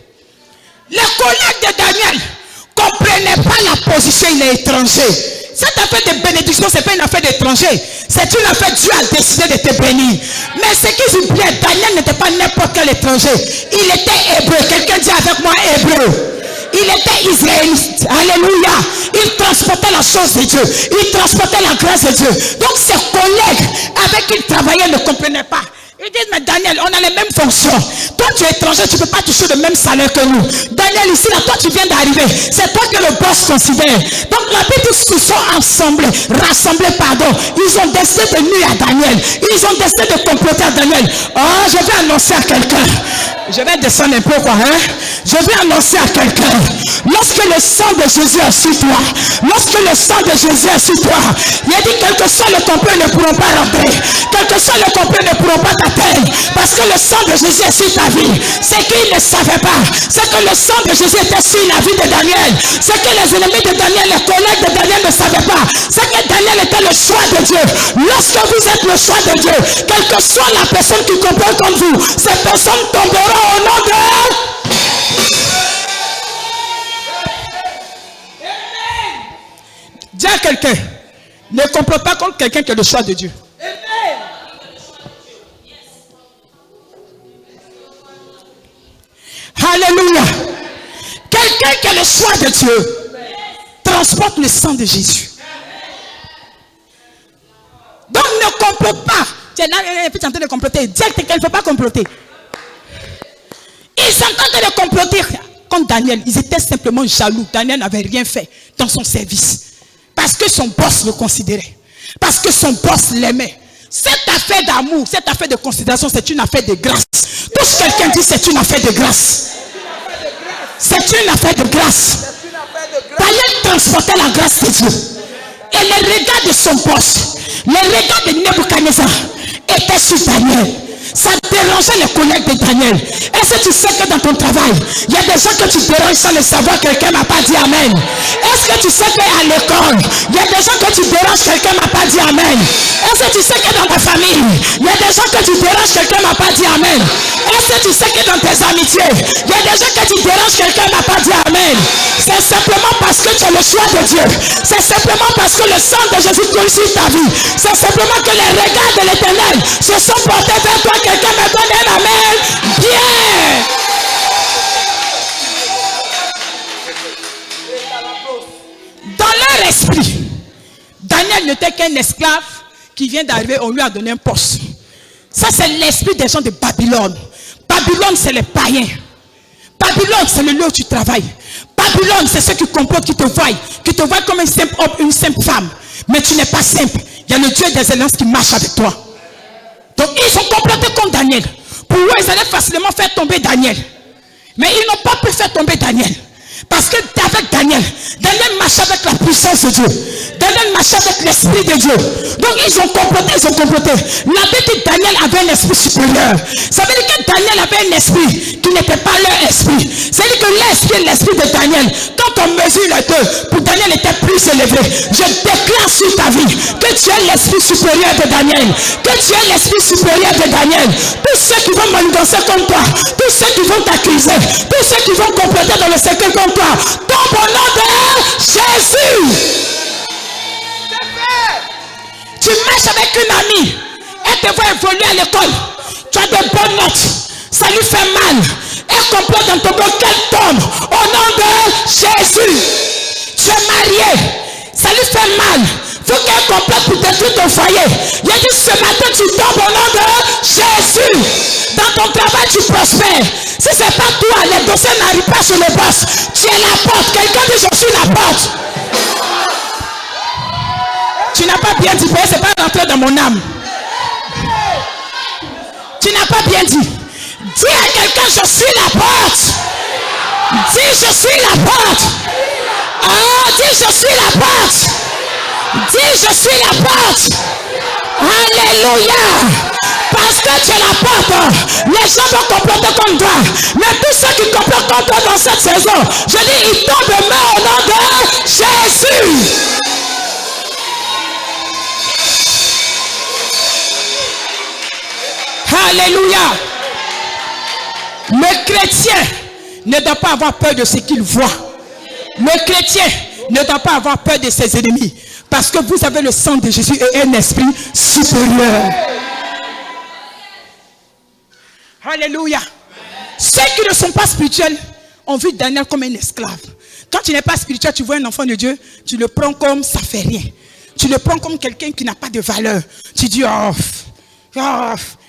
Les collègues de Daniel ne comprenaient pas la position, il est étranger. Cette affaire de bénédiction, ce n'est pas une affaire d'étranger. C'est une affaire, Dieu a décidé de te bénir. Mais ce qu'ils oubliaient, Daniel n'était pas n'importe quel étranger. Il était hébreu. Quelqu'un dit avec moi hébreu. Il était israélite. Alléluia. Il transportait la chose de Dieu. Il transportait la grâce de Dieu. Donc ses collègues avec qui il travaillait ne comprenaient pas. Ils disent, mais Daniel, on a les mêmes fonctions. Toi, tu es étranger, tu ne peux pas toucher le même salaire que nous. Daniel, ici, là, toi, tu viens d'arriver. C'est toi que le boss considère. Donc, la Bible dit qu'ils sont rassemblés, pardon. Ils ont décidé de nuire à Daniel. Ils ont décidé de comploter à Daniel. Oh, je vais annoncer à quelqu'un. Je vais descendre un peu, quoi, hein. Je vais annoncer à quelqu'un. Lorsque le sang de Jésus est sur toi, lorsque le sang de Jésus est sur toi, il a dit, quel que soit le complot, ils ne pourront pas rentrer. Quel que soit le complot, ils ne pourront pas t'atteindre. Parce que le sang de Jésus est sur ta vie. Ce qu'ils ne savaient pas, c'est que le sang de Jésus était sur la vie de Daniel. Ce que les ennemis de Daniel, les collègues de Daniel ne savaient pas, c'est que Daniel était le choix de Dieu. Lorsque vous êtes le choix de Dieu, quelle que soit la personne qui comprend comme vous, cette personne tombera au nom de... Dis à quelqu'un, ne complote pas contre quelqu'un qui est le choix de Dieu. Alléluia. Quelqu'un qui est le choix de Dieu transporte le sang de Jésus. Donc ne complote pas. Tu es là, et puis tu es en train de comploter. Dis à quelqu'un, il ne faut pas comploter. Ils sont en train de comploter contre Daniel. Ils étaient simplement jaloux. Daniel n'avait rien fait dans son service. Parce que son boss le considérait. Parce que son boss l'aimait. Cette affaire d'amour, cette affaire de considération, c'est une affaire de grâce. Tous quelqu'un dit c'est une affaire de grâce. C'est une affaire de grâce. Daniel transportait la grâce de Dieu. Et les regards de son boss, les regards de Nebuchadnezzar étaient sur Daniel. Ça dérangeait les collègues de Daniel. Est-ce que tu sais que dans ton travail, il y a des gens que tu déranges sans le savoir, quelqu'un n'a pas dit Amen. Est-ce que tu sais qu'à l'école, il y a des gens que tu déranges, quelqu'un n'a pas dit Amen. Est-ce que tu sais que dans ta famille, il y a des gens que tu déranges, quelqu'un n'a pas dit Amen. Est-ce que tu sais que dans tes amitiés, il y a des gens que tu déranges, quelqu'un n'a pas dit Amen. C'est simplement parce que tu as le choix de Dieu. C'est simplement parce que le sang de Jésus coule sur ta vie. C'est simplement que les regards de l'Éternel se sont portés vers toi. Quelqu'un me donne un amen. Bien. Dans leur esprit, Daniel n'était qu'un esclave qui vient d'arriver, on lui a donné un poste. Ça, c'est l'esprit des gens de Babylone. Babylone, c'est les païens. Babylone, c'est le lieu où tu travailles. Babylone, c'est ceux qui complotent, qui te voient comme un simple homme, une simple femme. Mais tu n'es pas simple. Il y a le Dieu des alliances qui marche avec toi. Donc, ils ont comploté contre Daniel. Pour eux, ils allaient facilement faire tomber Daniel. Mais ils n'ont pas pu faire tomber Daniel. Parce que avec Daniel marchait avec la puissance de Dieu. Daniel marchait avec l'esprit de Dieu. Donc ils ont comploté. La Bible dit que Daniel avait un esprit supérieur. Ça veut dire que Daniel avait un esprit qui n'était pas leur esprit. C'est-à-dire que l'esprit de Daniel, quand on mesure les deux, pour Daniel était plus élevé. Je déclare sur ta vie que tu as l'esprit supérieur de Daniel. Que tu as l'esprit supérieur de Daniel. Tous ceux qui vont manigancer comme toi, tous ceux qui vont t'accuser, tous ceux qui vont comploter dans le secret comme toi, tombe au nom de Jésus. Tu marches avec une amie, elle te voit évoluer à l'école, tu as de bonnes notes, ça lui fait mal, elle complote dans ton dos qu'elle tombe au nom de Jésus. Tu es marié, ça lui fait mal, faut qu'elle complote pour détruire ton foyer. Il a dit ce matin tu tombes au nom de Jésus. Dans ton travail tu prospères. Si ce n'est pas toi, les dossiers n'arrivent pas sur le boss. Tu es la porte. Quelqu'un dit je suis la porte. Tu n'as pas bien dit, c'est pas rentré dans mon âme. Tu n'as pas bien dit. Dis à quelqu'un je suis la porte. Dis je suis la porte. Ah, dis je suis la porte. Dis je suis la porte. Alléluia. Parce que tu es la porte, les gens vont comploter comme toi. Mais tous ceux qui complotent comme toi dans cette saison, je dis, ils tombent mort au nom de Jésus. Alléluia. Le chrétien ne doit pas avoir peur de ce qu'il voit. Le chrétien ne doit pas avoir peur de ses ennemis. Parce que vous avez le sang de Jésus et un esprit supérieur. Alléluia. Ceux qui ne sont pas spirituels ont vu Daniel comme un esclave. Quand tu n'es pas spirituel, tu vois un enfant de Dieu, tu le prends comme ça fait rien. Tu le prends comme quelqu'un qui n'a pas de valeur. Tu dis,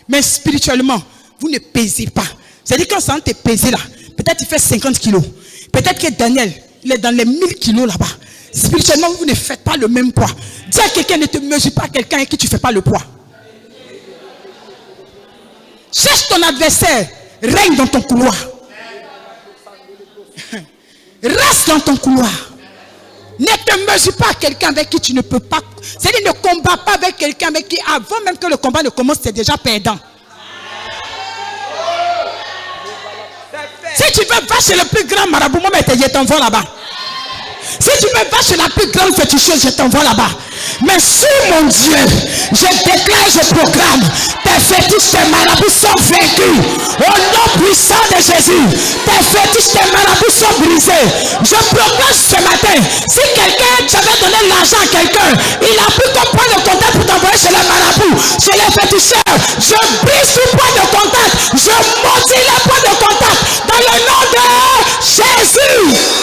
mais spirituellement, vous ne pesez pas. C'est-à-dire quand ça te pèse là, peut-être il fait 50 kilos. Peut-être que Daniel, il est dans les 1000 kilos là-bas. Spirituellement, vous ne faites pas le même poids. Dis à quelqu'un, ne te mesure pas à quelqu'un avec qui tu ne fais pas le poids. Cherche ton adversaire, règne dans ton couloir. Reste dans ton couloir. Ne te mesure pas à quelqu'un avec qui tu ne peux pas. C'est-à-dire ne combat pas avec quelqu'un avec qui, avant même que le combat ne commence, c'est déjà perdant. Si tu veux, va chez le plus grand marabout, moi, je t'envoie là-bas. Si tu veux, va chez la plus grande féticheuse, je t'envoie là-bas. Mais sur mon Dieu, je déclare, je proclame, tes fétiches, tes marabouts sont vaincus. Au nom puissant de Jésus, tes fétiches, tes marabouts sont brisés. Je proclame ce matin, si quelqu'un, tu avais donné l'argent à quelqu'un, il a pu comprendre le contact pour t'envoyer chez les marabouts, chez les féticheurs. Je brise tout point de contact, je maudis les points de contact dans le nom de Jésus.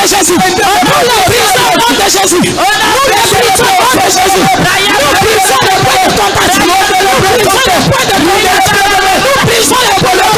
de Jésus. Nous le brisons au nom de Jésus. Nous le brisons au nom de Jésus. Nous brisons le point de contact. Nous brisons le point de contact. Nous brisons le point de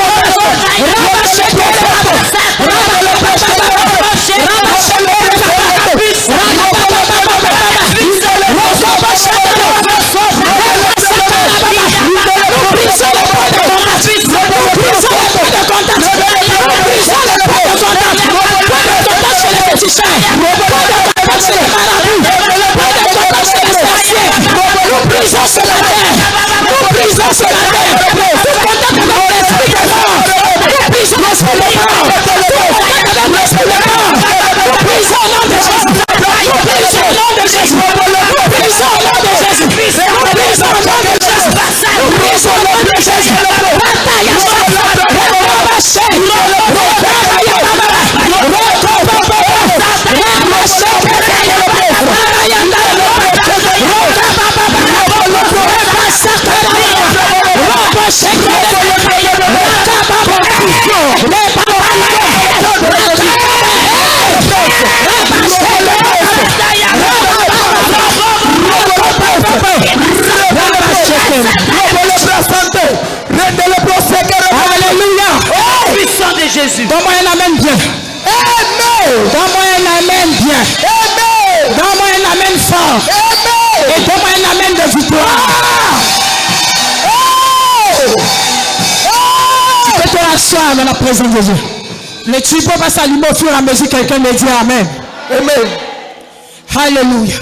Jésus. Donne-moi un amen bien. Amen. Donne-moi un amen bien. Amen. Donne-moi un amen fort. Amen. Et donne-moi un amen de victoire. Tu peux te rasseoir dans la présence de Dieu. Le tuyau va s'allumer au fur et à mesure que quelqu'un me dit amen. Amen. Alléluia.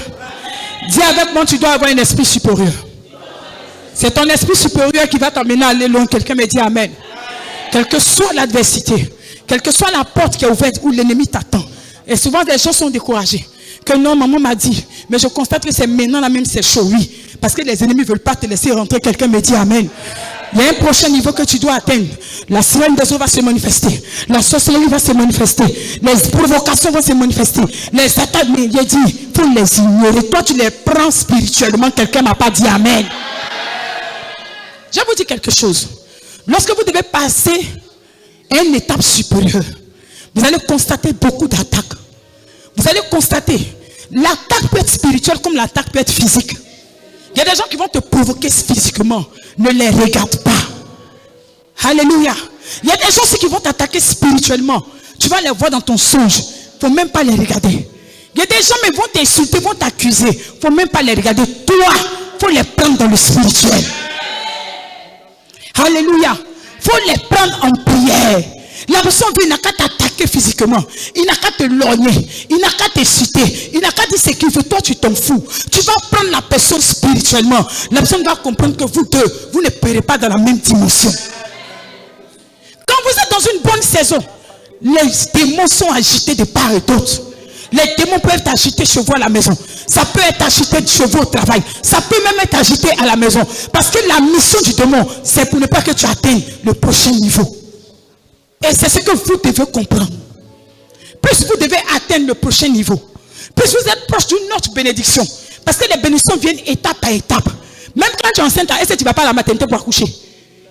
Dis avec moi, tu dois avoir un esprit supérieur. C'est ton esprit supérieur qui va t'emmener à aller loin. Quelqu'un me dit amen. Quelle que soit l'adversité, quelle que soit la porte qui est ouverte où l'ennemi t'attend. Et souvent, les gens sont découragés. Que non, maman m'a dit, mais je constate que c'est maintenant là même, c'est chaud, oui. Parce que les ennemis ne veulent pas te laisser rentrer. Quelqu'un me dit amen. Il y a un prochain niveau que tu dois atteindre. La sirène des eaux va se manifester. La sorcellerie va se manifester. Les provocations vont se manifester. Les attaques, mais il a dit, il faut les ignorer. Toi, tu les prends spirituellement. Quelqu'un ne m'a pas dit amen. Je vous dis quelque chose. Lorsque vous devez passer à une étape supérieure, vous allez constater beaucoup d'attaques. Vous allez constater, l'attaque peut être spirituelle comme l'attaque peut être physique. Il y a des gens qui vont te provoquer physiquement. Ne les regarde pas. Alléluia. Il y a des gens aussi qui vont t'attaquer spirituellement. Tu vas les voir dans ton songe. Il ne faut même pas les regarder. Il y a des gens qui vont t'insulter, vont t'accuser. Il ne faut même pas les regarder. Toi, il faut les prendre dans le spirituel. Alléluia. Il faut les prendre en prière. La personne il n'a qu'à t'attaquer physiquement. Il n'a qu'à te lorgner. Il n'a qu'à t'insulter. Il n'a qu'à dire ce qu'il veut. Toi, tu t'en fous. Tu vas prendre la personne spirituellement. La personne va comprendre que vous deux, vous ne paierez pas dans la même dimension. Quand vous êtes dans une bonne saison, les démons sont agités de part et d'autre. Les démons peuvent être agités chez vous à la maison. Ça peut être agité chez vous au travail. Ça peut même être agité à la maison. Parce que la mission du démon, c'est pour ne pas que tu atteignes le prochain niveau. Et c'est ce que vous devez comprendre. Plus vous devez atteindre le prochain niveau, plus vous êtes proche d'une autre bénédiction. Parce que les bénédictions viennent étape par étape. Même quand tu es enceinte, est-ce que tu ne vas pas à la maternité pour accoucher?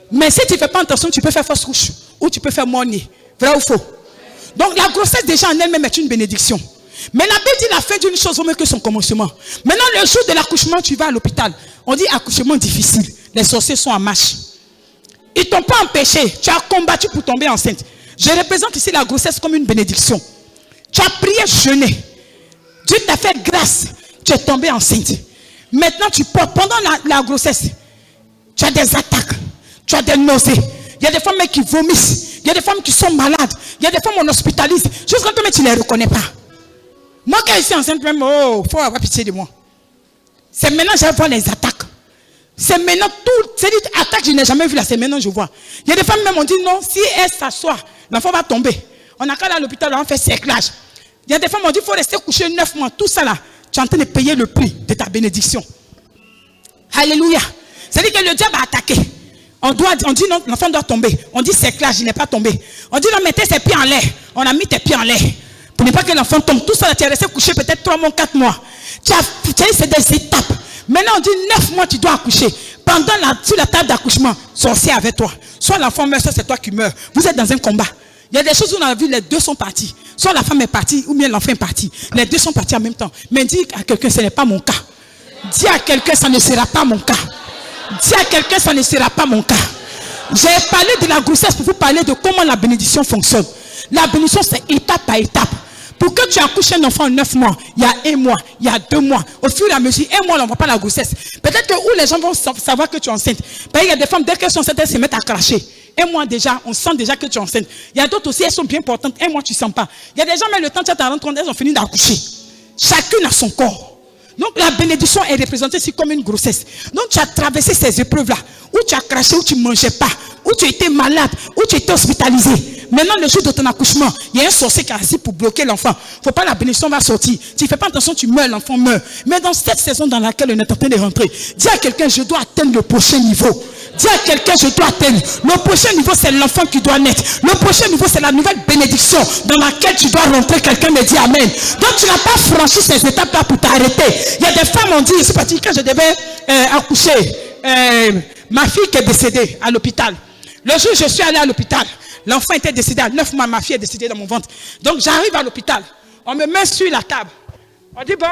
Mais si tu ne fais pas attention, tu peux faire fausse couche. Ou tu peux faire mornier. Vrai ou faux? Donc la grossesse déjà en elle-même est une bénédiction. Mais la Bible dit la fin d'une chose vaut mieux que son commencement. Maintenant, le jour de l'accouchement, tu vas à l'hôpital. On dit accouchement difficile. Les sorciers sont en marche. Ils ne t'ont pas empêché. Tu as combattu pour tomber enceinte. Je représente ici la grossesse comme une bénédiction. Tu as prié, jeûné. Dieu t'a fait grâce. Tu es tombé enceinte. Maintenant, tu portes pendant la grossesse. Tu as des attaques. Tu as des nausées. Il y a des femmes qui vomissent. Il y a des femmes qui sont malades. Il y a des femmes on hospitalise. Jusqu'à quand tu ne les reconnais pas. Moi, quand je suis enceinte, même, il faut avoir pitié de moi. C'est maintenant que je vois les attaques. C'est maintenant tout. C'est des attaques que je n'ai jamais vues là. C'est maintenant que je vois. Il y a des femmes même, on dit non, si elle s'assoit, l'enfant va tomber. On a qu'à aller à l'hôpital, on fait cerclage. Il y a des femmes, on dit il faut rester couché 9 mois. Tout ça là, tu es en train de payer le prix de ta bénédiction. Alléluia. C'est-à-dire que le diable a attaqué. On dit non, l'enfant doit tomber. On dit cerclage, il n'est pas tombé. On dit non, mettez ses pieds en l'air. On a mis tes pieds en l'air. Pour ne pas que l'enfant tombe. Tout ça là, tu es resté couché peut-être 3 mois, 4 mois. Tu as c'est des étapes. Maintenant, on dit 9 mois, tu dois accoucher. Sur la table d'accouchement, sorcier avec toi. Soit l'enfant meurt, soit c'est toi qui meurs. Vous êtes dans un combat. Il y a des choses où on a vu, les deux sont partis. Soit la femme est partie, ou bien l'enfant est parti. Les deux sont partis en même temps. Mais dis à quelqu'un, ce n'est pas mon cas. Dis à quelqu'un, ça ne sera pas mon cas. Dis à quelqu'un, ça ne sera pas mon cas. J'ai parlé de la grossesse pour vous parler de comment la bénédiction fonctionne. La bénédiction, c'est étape par étape. Pour que tu accouches un enfant en 9 mois, il y a 1 mois, il y a 2 mois. Au fur et à mesure, 1 mois, on ne voit pas la grossesse. Peut-être que où les gens vont savoir que tu es enceinte. Il y a des femmes, dès qu'elles sont enceintes, elles se mettent à cracher. 1 mois déjà, on sent déjà que tu es enceinte. Il y a d'autres aussi, elles sont bien portantes. 1 mois, tu ne sens pas. Il y a des gens, mais le temps, tu te rends compte, elles ont fini d'accoucher. Chacune a son corps. Donc la bénédiction est représentée ici comme une grossesse. Donc tu as traversé ces épreuves-là, où tu as craché, où tu ne mangeais pas, où tu étais malade, où tu étais hospitalisé. Maintenant, le jour de ton accouchement, il y a un sorcier qui a assis pour bloquer l'enfant. Il ne faut pas, la bénédiction va sortir. Tu ne fais pas attention, tu meurs, l'enfant meurt. Mais dans cette saison dans laquelle on est en train de rentrer, dis à quelqu'un, je dois atteindre le prochain niveau. Dis à quelqu'un, je dois atteindre. Le prochain niveau, c'est l'enfant qui doit naître. Le prochain niveau, c'est la nouvelle bénédiction dans laquelle tu dois rentrer. Quelqu'un me dit Amen. Donc, tu n'as pas franchi ces étapes-là pour t'arrêter. Il y a des femmes, on dit, c'est parti, quand je devais accoucher, ma fille qui est décédée à l'hôpital. Le jour où je suis allé à l'hôpital, l'enfant était décédé à 9 mois, ma fille est décédée dans mon ventre. Donc, j'arrive à l'hôpital. On me met sur la table. On dit, bon,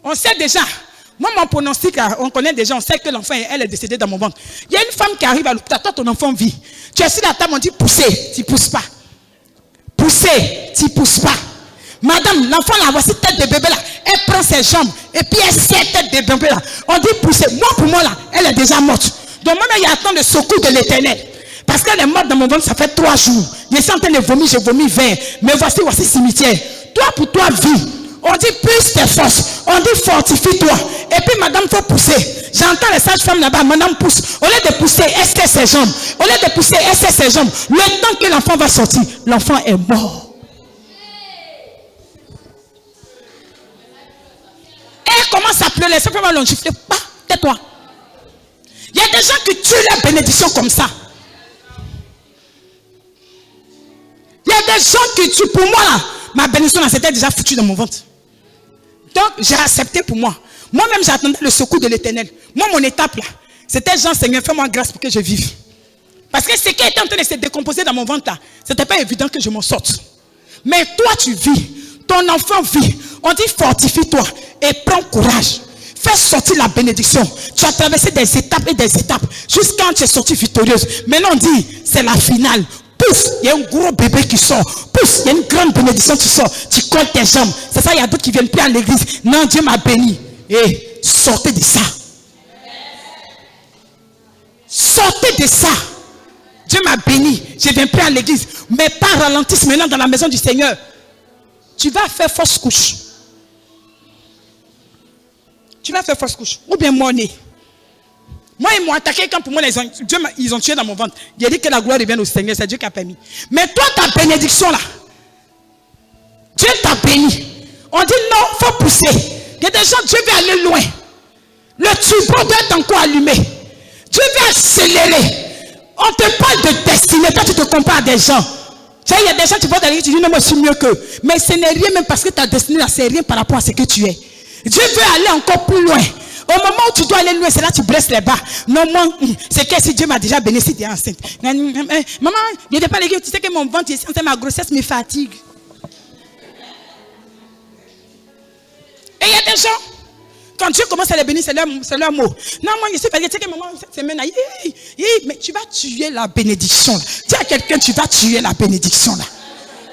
on sait déjà. Moi, mon pronostic, on connaît déjà, on sait que l'enfant, elle est décédée dans mon ventre. Il y a une femme qui arrive à l'hôpital, toi, ton enfant vit. Tu es sur la table, on dit, poussez, tu ne pousses pas. Poussez, tu ne pousses pas. Madame, l'enfant là, voici tête de bébé là. Elle prend ses jambes et puis elle serre tête de bébé là. On dit poussez. Moi, pour moi là, elle est déjà morte. Donc moi, il y a tant de secours de l'Éternel. Parce qu'elle est morte dans mon ventre, ça fait 3 jours. Je suis en train de vomir, je vomis 20. Mais voici cimetière. Toi, pour toi, vis. On dit plus tes forces. On dit fortifie-toi. Et puis, madame, il faut pousser. J'entends les sages-femmes là-bas. Madame pousse. Au lieu de pousser, est-ce que ses jambes? Au lieu de pousser, est-ce que ses jambes? Le temps que l'enfant va sortir, l'enfant est mort. Et elle commence à pleurer. Simplement, l'on gifle. Pas, tais-toi. Il y a des gens qui tuent la bénédiction comme ça. Il y a des gens qui tuent. Pour moi, là, ma bénédiction, là, c'était déjà foutue dans mon ventre. Donc, j'ai accepté pour moi. Moi-même, j'attendais le secours de l'Éternel. Moi, mon étape, là, c'était genre, Seigneur, fais-moi grâce pour que je vive. Parce que ce qui était en train de se décomposer dans mon ventre, là, ce n'était pas évident que je m'en sorte. Mais toi, tu vis. Ton enfant vit. On dit, fortifie-toi et prends courage. Fais sortir la bénédiction. Tu as traversé des étapes et des étapes jusqu'à quand tu es sorti victorieuse. Maintenant, on dit, c'est la finale. Pousse, il y a un gros bébé qui sort. Pousse, il y a une grande bénédiction qui sort. Tu colles tes jambes. C'est ça, il y a d'autres qui viennent plus à l'église. Non, Dieu m'a béni. Et sortez de ça. Sortez de ça. Dieu m'a béni. Je ne viens plus à l'église. Mais pas ralentisse maintenant dans la maison du Seigneur. Tu vas faire fausse couche. Tu vas faire fausse couche. Ou bien monnaie. Moi, ils m'ont attaqué quand pour moi, ils ont tué dans mon ventre. J'ai dit que la gloire revienne au Seigneur. C'est Dieu qui a permis. Mais toi, ta bénédiction là, Dieu t'a béni. On dit non, il faut pousser. Il y a des gens, Dieu veut aller loin. Le turbo doit être encore allumé. Dieu veut accélérer. On te parle de destinée. Toi, tu te compares à des gens. Tu sais, il y a des gens qui vont dans l'église, tu dis non, moi je suis mieux qu'eux. Mais ce n'est rien même parce que ta destinée là, c'est rien par rapport à ce que tu es. Dieu veut aller encore plus loin. Au moment où tu dois aller loin, c'est là que tu blesses les bas. Non, moi, c'est que si Dieu m'a déjà béni, si tu es enceinte. Maman, je n'étais pas l'église, tu sais que mon ventre, ma grossesse me fatigue. Et il y a des gens, quand Dieu commence à les bénir, c'est leur mot. Non, moi, je sais pas, tu sais que maman, cette semaine, mais tu vas tuer la bénédiction. Là. Dis à quelqu'un, tu vas tuer la bénédiction. Là.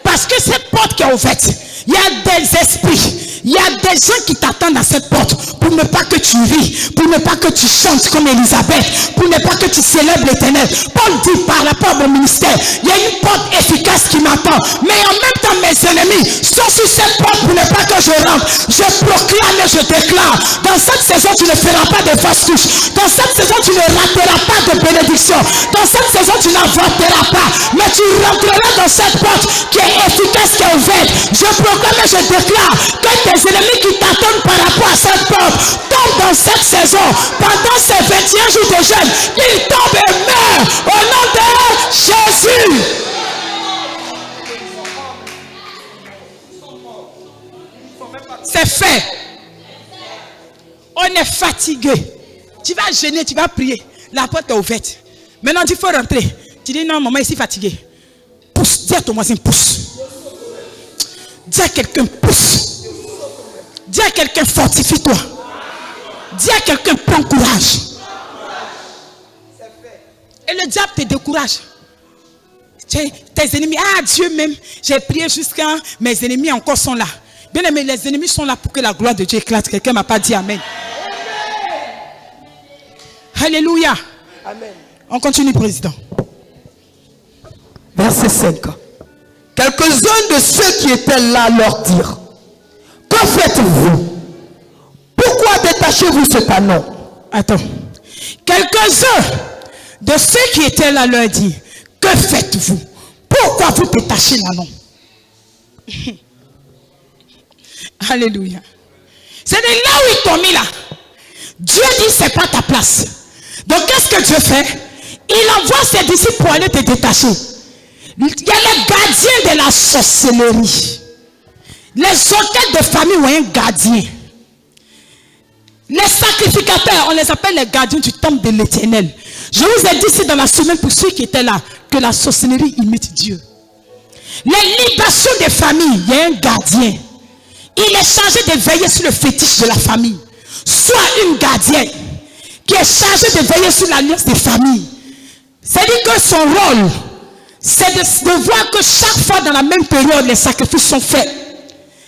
Parce que cette porte qui est ouverte, il y a des esprits. Il y a des gens qui t'attendent à cette porte pour ne pas que tu ris, pour ne pas que tu chantes comme Élisabeth, pour ne pas que tu célèbres l'Éternel. Paul dit par rapport à mon ministère, il y a une porte efficace qui m'attend. Mais en même temps, mes ennemis sont sur cette porte pour ne pas que je rentre. Je proclame et je déclare. Dans cette saison, tu ne feras pas de fausses couches. Dans cette saison, tu ne rateras pas de bénédiction. Dans cette saison, tu n'avorteras pas. Mais tu rentreras dans cette porte qui est efficace, qui est ouverte. Je proclame et je déclare que tes ennemis qui t'attendent par rapport à cette porte tombent dans cette saison. Pendant ces 21 jours de jeûne, qu'ils tombent et meurent au nom de Jésus. C'est fait. On est fatigué. Tu vas jeûner, tu vas prier. La porte est ouverte. Maintenant, il faut rentrer. Tu dis non, maman, je suis fatigué. Pousse. Dis à ton voisin, pousse. Dis à quelqu'un, pousse. Dis à quelqu'un, fortifie-toi. Dis à quelqu'un, prends courage. Et le diable te décourage. Tes ennemis, Dieu même, j'ai prié jusqu'à mes ennemis encore sont là. Bien aimé, les ennemis sont là pour que la gloire de Dieu éclate. Quelqu'un ne m'a pas dit Amen. Alléluia. Amen. On continue, président. Verset 5. Quelques-uns de ceux qui étaient là leur dirent: que faites-vous? Pourquoi détachez-vous ce panneau? Attends. Quelques-uns de ceux qui étaient là leur dirent: que faites-vous? Pourquoi vous détachez l'anneau? Alléluia. C'est de là où ils t'ont mis là. Dieu dit c'est pas ta place. Donc qu'est-ce que Dieu fait? Il envoie ses disciples pour aller te détacher. Il y a les gardiens de la sorcellerie. Les hôtels de famille ont un gardien. Les sacrificateurs, on les appelle les gardiens du temple de l'Éternel. Je vous ai dit ici dans la semaine pour ceux qui étaient là que la sorcellerie imite Dieu. Les libations des familles, il y a un gardien. Il est chargé de veiller sur le fétiche de la famille. Soit une gardienne qui est chargée de veiller sur l'alliance des familles. C'est-à-dire que son rôle, c'est de voir que chaque fois dans la même période, les sacrifices sont faits.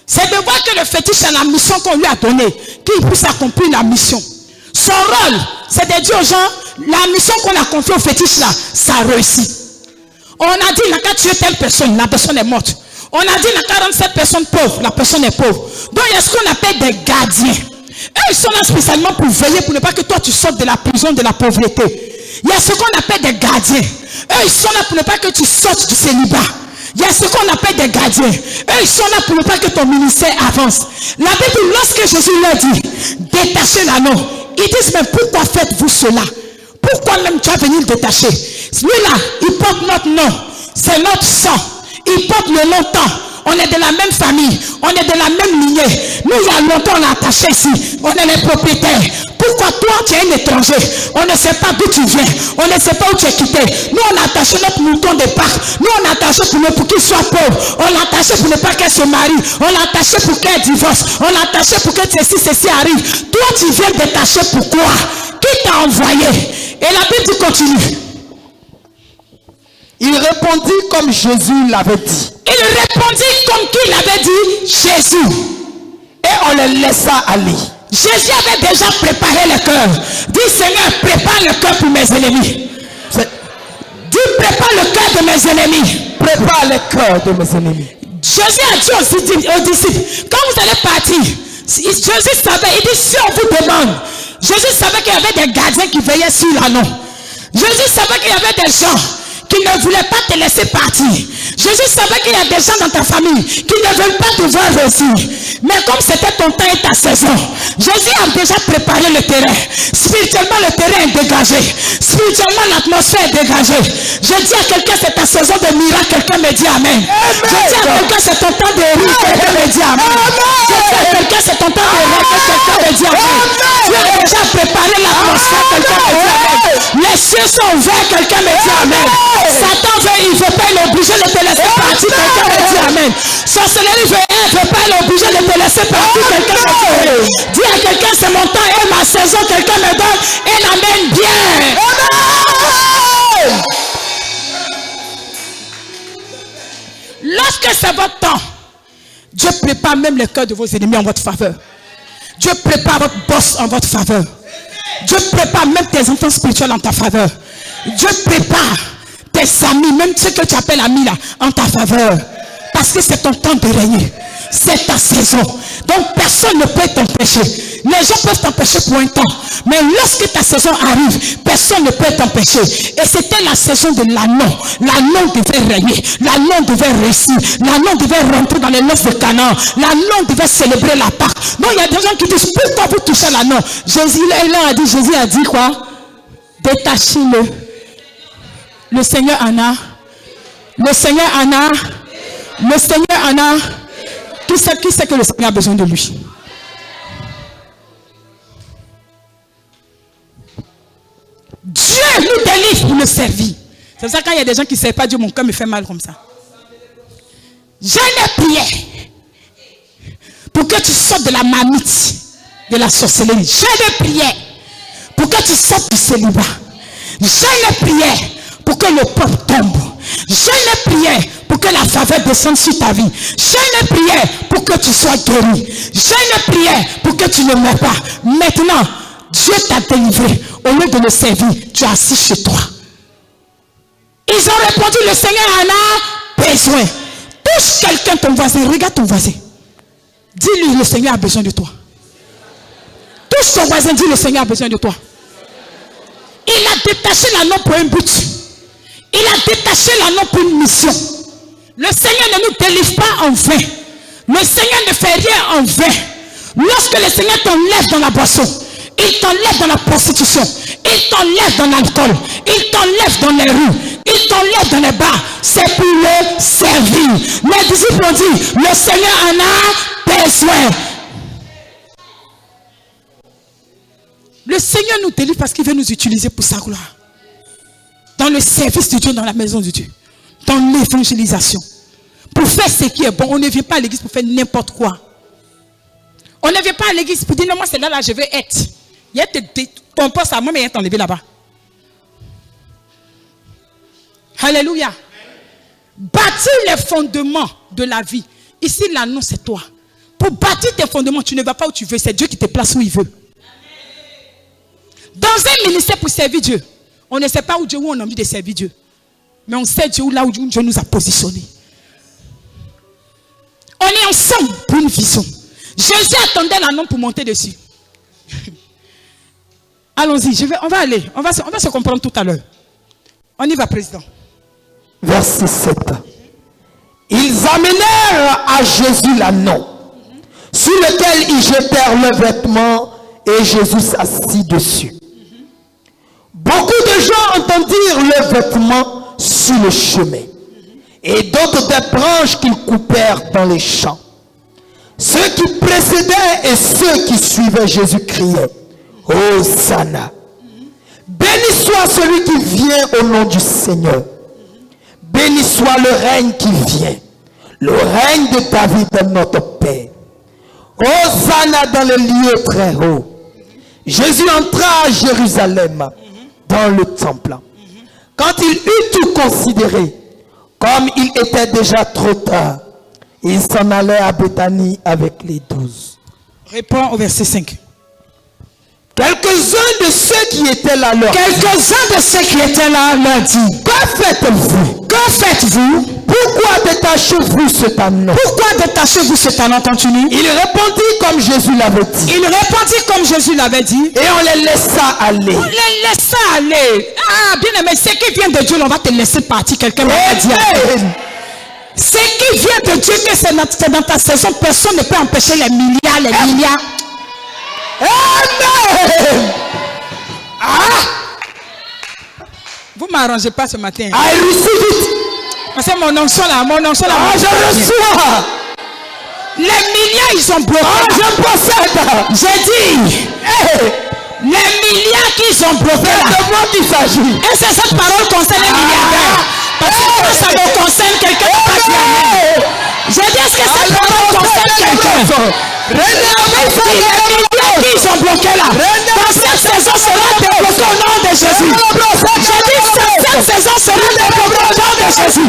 C'est de voir que le fétiche a la mission qu'on lui a donnée, qu'il puisse accomplir la mission. Son rôle, c'est de dire aux gens, la mission qu'on a confiée au fétiche là, ça réussit. On a dit, il n'a qu'à tuer telle personne, la personne est morte. On a dit, il n'a qu'à rendre cette personne pauvre, la personne est pauvre. Donc il y a ce qu'on appelle des gardiens. Eux, ils sont là spécialement pour veiller, pour ne pas que toi tu sortes de la prison, de la pauvreté. Il y a ce qu'on appelle des gardiens. Eux, ils sont là pour ne pas que tu sortes du célibat. Il y a ce qu'on appelle des gardiens. Eux, ils sont là pour ne pas que ton ministère avance. La Bible, lorsque Jésus leur dit, détachez l'anneau, ils disent, mais pourquoi faites-vous cela? Pourquoi même tu vas venir détacher? Lui-là, il porte notre nom. C'est notre sang. Il porte le longtemps. On est de la même famille. On est de la même lignée. Nous, il y a longtemps, on a attaché ici. On est les propriétaires. Pourquoi toi, tu es un étranger? On ne sait pas d'où tu viens. On ne sait pas où tu es quitté. Nous, on a attaché notre mouton de Pâques. Nous, on a attaché pour qu'il soit pauvre. On l'a attaché pour ne pas qu'elle se marie. On l'a attaché pour qu'elle divorce. On l'a attaché pour que ceci arrive. Toi, tu viens détacher pourquoi? Qui t'a envoyé? Et la Bible continue. Il répondit comme Jésus l'avait dit. Il répondit comme qui l'avait dit? Jésus. Et on le laissa aller. Jésus avait déjà préparé le cœur. Dis Seigneur, prépare le cœur pour mes ennemis. Dis prépare le cœur de mes ennemis. Prépare le cœur de mes ennemis. Jésus a dit aux disciples, quand vous allez partir, Jésus savait, il dit si on vous demande, Jésus savait qu'il y avait des gardiens qui veillaient sur l'anneau. Jésus savait qu'il y avait des gens qui ne voulaient pas te laisser partir. Jésus savait qu'il y a des gens dans ta famille qui ne veulent pas te voir réussir. Mais comme c'était ton temps et ta saison, Jésus a déjà préparé le terrain. Spirituellement, le terrain est dégagé. Spirituellement, l'atmosphère est dégagée. Je dis à quelqu'un, c'est ta saison de miracle. Quelqu'un me dit Amen. Je dis à quelqu'un, c'est ton temps de rire. Quelqu'un me dit Amen. Je dis à quelqu'un, c'est ton temps de rire. Quelqu'un me dit Amen. Tu as déjà préparé l'atmosphère. Quelqu'un me dit Amen. Les cieux sont ouverts. Quelqu'un me dit Amen. Satan veut, il ne veut pas l'obliger de te laisser partir. Quelqu'un me dit Amen. Sorcellerie veut, il ne veut pas l'obliger de te laisser partir. Quelqu'un me dit Amen. Dis à quelqu'un, c'est mon temps et ma saison. Quelqu'un me donne et l'amène bien. Amen. Lorsque c'est votre temps, Dieu prépare même le cœur de vos ennemis en votre faveur. Dieu prépare votre boss en votre faveur. Dieu prépare même tes enfants spirituels en ta faveur. Dieu prépare tes amis, même ceux que tu appelles amis là, en ta faveur. Parce que c'est ton temps de régner. C'est ta saison. Donc personne ne peut t'empêcher. Les gens peuvent t'empêcher pour un temps. Mais lorsque ta saison arrive, personne ne peut t'empêcher. Et c'était la saison de l'anneau. L'anneau devait régner. L'anneau devait réussir. L'anneau devait rentrer dans les noces de Canaan. L'anneau devait célébrer la Pâque. Donc il y a des gens qui disent, pourquoi vous touchez l'anneau? Jésus a dit quoi? Détachez-le. Le Seigneur en a. Le Seigneur en a. Le Seigneur en a. Qui sait que le Seigneur a besoin de lui? Dieu nous délivre pour le servir. C'est pour ça que quand il y a des gens qui ne servent pas Dieu, mon cœur me fait mal comme ça. Je ne priais pour que tu sortes de la marmite, de la sorcellerie. Je ne priais pour que tu sortes du célibat. Je ne priais pour que le peuple tombe. Je ne priais pour que la faveur descende sur ta vie. Je ne priais pour que tu sois guéri. Je ne priais pour que tu ne meurs pas. Maintenant, Dieu t'a délivré. Au lieu de le servir, tu es assis chez toi. Ils ont répondu, le Seigneur en a besoin. Touche quelqu'un, ton voisin, regarde ton voisin. Dis-lui, le Seigneur a besoin de toi. Touche ton voisin, dis, le Seigneur a besoin de toi. Il a détaché l'anneau pour un but. Il a détaché l'anneau pour une mission. Le Seigneur ne nous délivre pas en vain. Le Seigneur ne fait rien en vain. Lorsque le Seigneur t'enlève dans la boisson, il t'enlève dans la prostitution, il t'enlève dans l'alcool, il t'enlève dans les rues, il t'enlève dans les bars, c'est pour le servir. Les disciples ont dit, le Seigneur en a besoin. Le Seigneur nous délivre parce qu'il veut nous utiliser pour sa gloire. Dans le service de Dieu, dans la maison de Dieu. Dans l'évangélisation. Pour faire ce qui est bon, on ne vient pas à l'église pour faire n'importe quoi. On ne vient pas à l'église pour dire, non, moi c'est là, je veux être. Il y a ton poste à moi, mais il y a t'enlever là-bas. Alléluia. Bâtir les fondements de la vie. Ici, l'annonce, c'est toi. Pour bâtir tes fondements, tu ne vas pas où tu veux. C'est Dieu qui te place où il veut. Dans un ministère pour servir Dieu, on ne sait pas où on a envie de servir Dieu. Mais on sait Dieu là où Dieu nous a positionnés. On est ensemble pour une vision. Jésus attendait l'anneau pour monter dessus. Allons-y, on va aller. On va se comprendre tout à l'heure. On y va, président. Verset 7. Ils amenèrent à Jésus l'anneau, sur lequel ils jetèrent le vêtement et Jésus s'assit dessus. Beaucoup de gens entendirent le vêtement sur le chemin et d'autres des branches qu'ils coupèrent dans les champs. Ceux qui précédaient et ceux qui suivaient Jésus criaient, Hosanna! Béni soit celui qui vient au nom du Seigneur. Béni soit le règne qui vient, le règne de David notre Père. Hosanna dans les lieux très hauts. Jésus entra à Jérusalem dans le temple. Quand il eut tout considéré, comme il était déjà trop tard, il s'en allait à Béthanie avec les 12. Réponds au verset 5. Quelques-uns de ceux qui étaient là leur dit, que faites-vous? Que faites-vous? Pourquoi détachez-vous cet anneau? Pourquoi détachez-vous cet anneau? Continue. Il répondit comme Jésus l'avait dit. Il répondit comme Jésus l'avait dit. Et on les laissa aller. On les laissa aller. Ah, bien aimé, ce qui vient de Dieu, on va te laisser partir. Quelqu'un va te dire. Ce qui vient de Dieu, que c'est dans ta saison, personne ne peut empêcher les milliards. Amen. Vous ne m'arrangez pas ce matin. I receive it. Parce que mon onction là. Je reçois. Les milliards, ils sont bloqués. Je possède. J'ai dit. Les milliards qui sont bloqués là. C'est de moi qu'il s'agit. Et c'est cette parole concerne les milliardaires. Parce que quand ça me concerne, quelqu'un ne va dire amen. Je dis, est-ce que cette parole concerne quelqu'un? Les milliards qui sont bloqués là. Dans cette saison sera débloqué au nom de Jésus. Je dis, cette saison sera débloqué au nom de Jésus.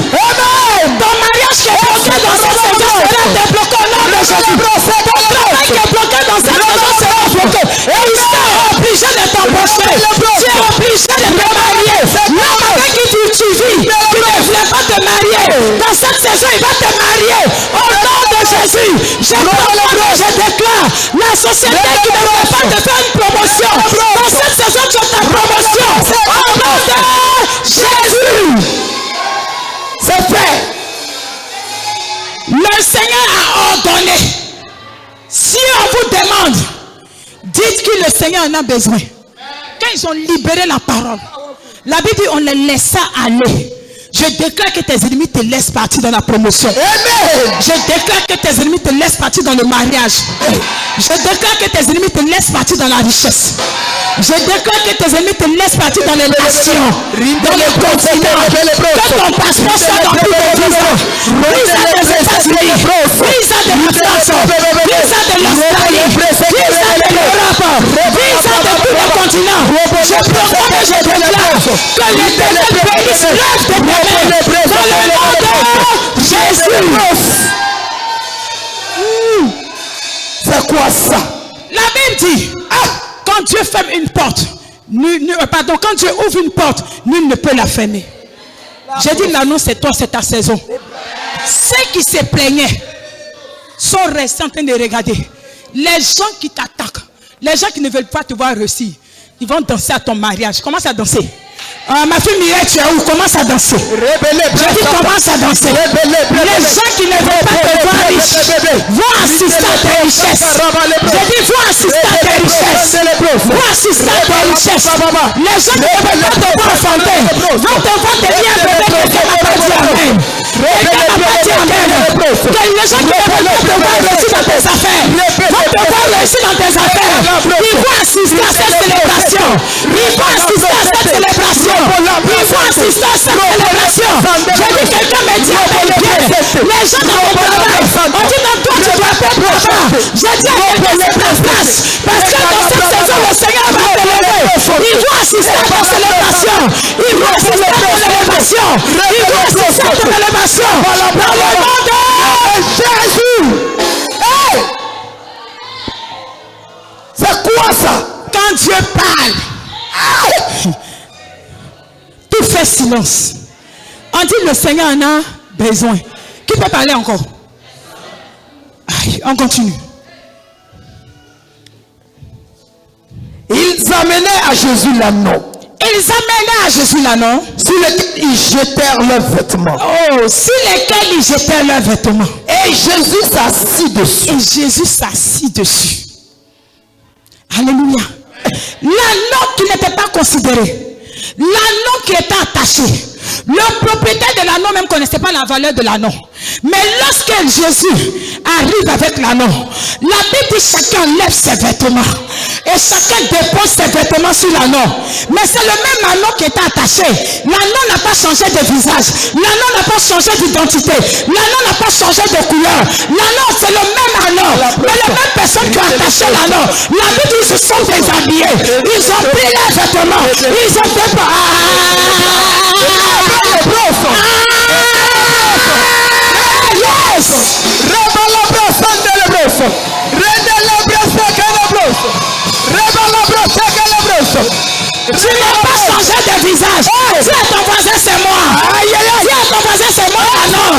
Ton mariage qui est bloqué dans cette saison sera débloqué au nom de Jésus. Ton travail qui est bloqué dans cette saison sera bloqué. Et il sera obligé de t'embaucher. Tu es obligé de te marier. L'homme avec qui tu vis, tu ne voulais pas te marier. Dans cette saison, il va te marier. Au nom de Jésus, je déclare la société qui ne veut pas te faire une promotion. Dans cette saison, tu as ta promotion. Au nom de Jésus. C'est fait. Le Seigneur a ordonné. Si on vous demande, dites que le Seigneur en a besoin. Quand ils ont libéré la parole, la Bible dit on les laissa aller. Je déclare que tes ennemis te laissent partir dans la promotion. Amen. Je déclare que tes ennemis te laissent partir dans le mariage. Je déclare que tes ennemis te laissent partir dans la richesse. Je déclare que tes ennemis te laissent partir dans les nations, dans les continents. Que ton passeport soit dans plus de 10 ans. Visa des que l'Éternel bénisse l'œuvre de tes mains. Dans le nom de Jésus. C'est quoi ça? La Bible dit, quand Dieu ferme une porte, quand Dieu ouvre une porte, nul ne peut la fermer. J'ai dit l'annonce, c'est toi, c'est ta saison. Ceux qui se plaignaient sont restés en train de regarder. Les gens qui t'attaquent, les gens qui ne veulent pas te voir réussir, ils vont danser à ton mariage. Commence à danser. Ma fille Mireille, tu es où? Commence à danser. Je dis commence à danser. Les gens qui ne veulent pas te voir riche vont assister à tes richesses. Je dis vont assister à tes richesses. Vont assister à tes richesses. Les gens qui ne veulent pas te voir enfanter vont te voir devenir un bébé. Quelqu'un n'a pas dit amen. Quelqu'un n'a pas dit amen. Les gens qui ne veulent pas te voir réussir dans tes affaires vont te voir réussir dans tes affaires. Ils vont assister à cette célébration. Ils vont assister à cette célébration. Il faut assister à cette célébration. J'ai dit quelqu'un me dit avec bien. Les gens dans le travail, on dit non, toi tu dois faire pour ça. J'ai dit à quelqu'un c'est ta place. Parce que dans cette saison, le Seigneur va te lever. Il faut assister à ta célébration. Il faut assister à ta célébration. Il faut assister à ta célébration. Dans le nom de Jésus. Hey! C'est quoi ça? Quand Dieu parle, tout fait silence. On dit le Seigneur en a besoin. Qui peut parler encore? Aïe, on continue. Ils amenaient à Jésus l'anneau. Ils amenaient à Jésus l'anneau. Sur lequel ils jetèrent leurs vêtements. Oh, sur lesquels ils jetèrent leurs vêtements. Et Jésus s'assit dessus. Et Jésus s'assit dessus. Alléluia. L'anneau qui n'était pas considéré. L'anneau qui était attaché. Le propriétaire de l'anneau même ne connaissait pas la valeur de l'anneau. Mais lorsque Jésus arrive avec l'anneau, la Bible dit chacun lève ses vêtements. Et chacun dépose ses vêtements sur l'anneau. Mais c'est le même anneau qui était attaché. L'anneau n'a pas changé de visage. L'anneau n'a pas changé d'identité. L'anneau n'a pas changé de couleur. L'anneau c'est le même anneau. Mais les mêmes personnes qui ont attaché l'anneau. La Bible dit ils se sont déshabillés. Ils ont pris leurs vêtements. Ils ont fait Tu n'as pas changé de visage. Dis à ton voisin c'est moi. Dis à ton voisin c'est moi. Non.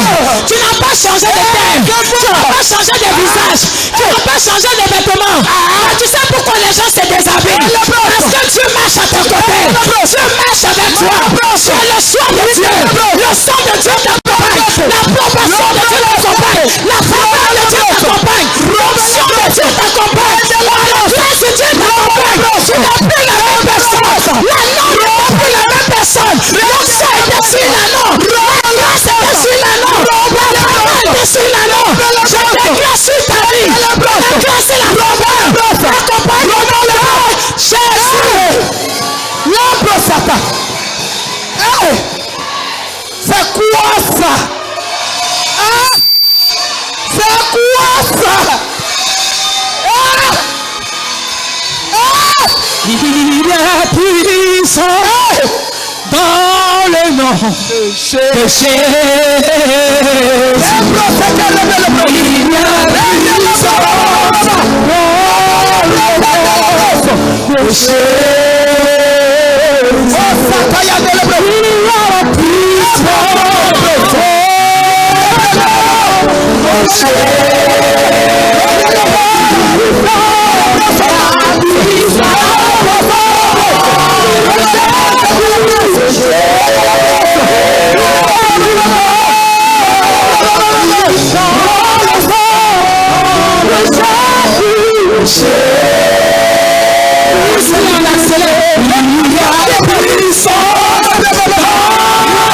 Tu n'as pas changé de tête. Tu n'as pas changé de visage. Tu n'as pas changé de vêtements. Mais tu sais pourquoi les gens se déshabillent? Parce que Dieu marche à ton côté. Dieu marche avec toi. Tu es le choix de Dieu. Le sang de Dieu t'accompagne. L'approbation de Dieu t'accompagne. La faveur de Dieu t'accompagne. L'onction de Dieu t'accompagne. La grâce de Dieu t'accompagne. Tu n'as plus la même personne. L'anneau n'est plus la même personne. L'onction était sur l'anneau. La grâce était sur l'anneau. La faveur était sur l'anneau. Je déclare sur ta vie. La grâce et la faveur t'accompagnent au nom de Jésus. L'ombre Satan. Hey! C'est quoi ça? Ah! C'est quoi ça? Ah! Ah! Il y a puissance dans le nom de Jésus. Il y a puissance dans le nom de Jésus.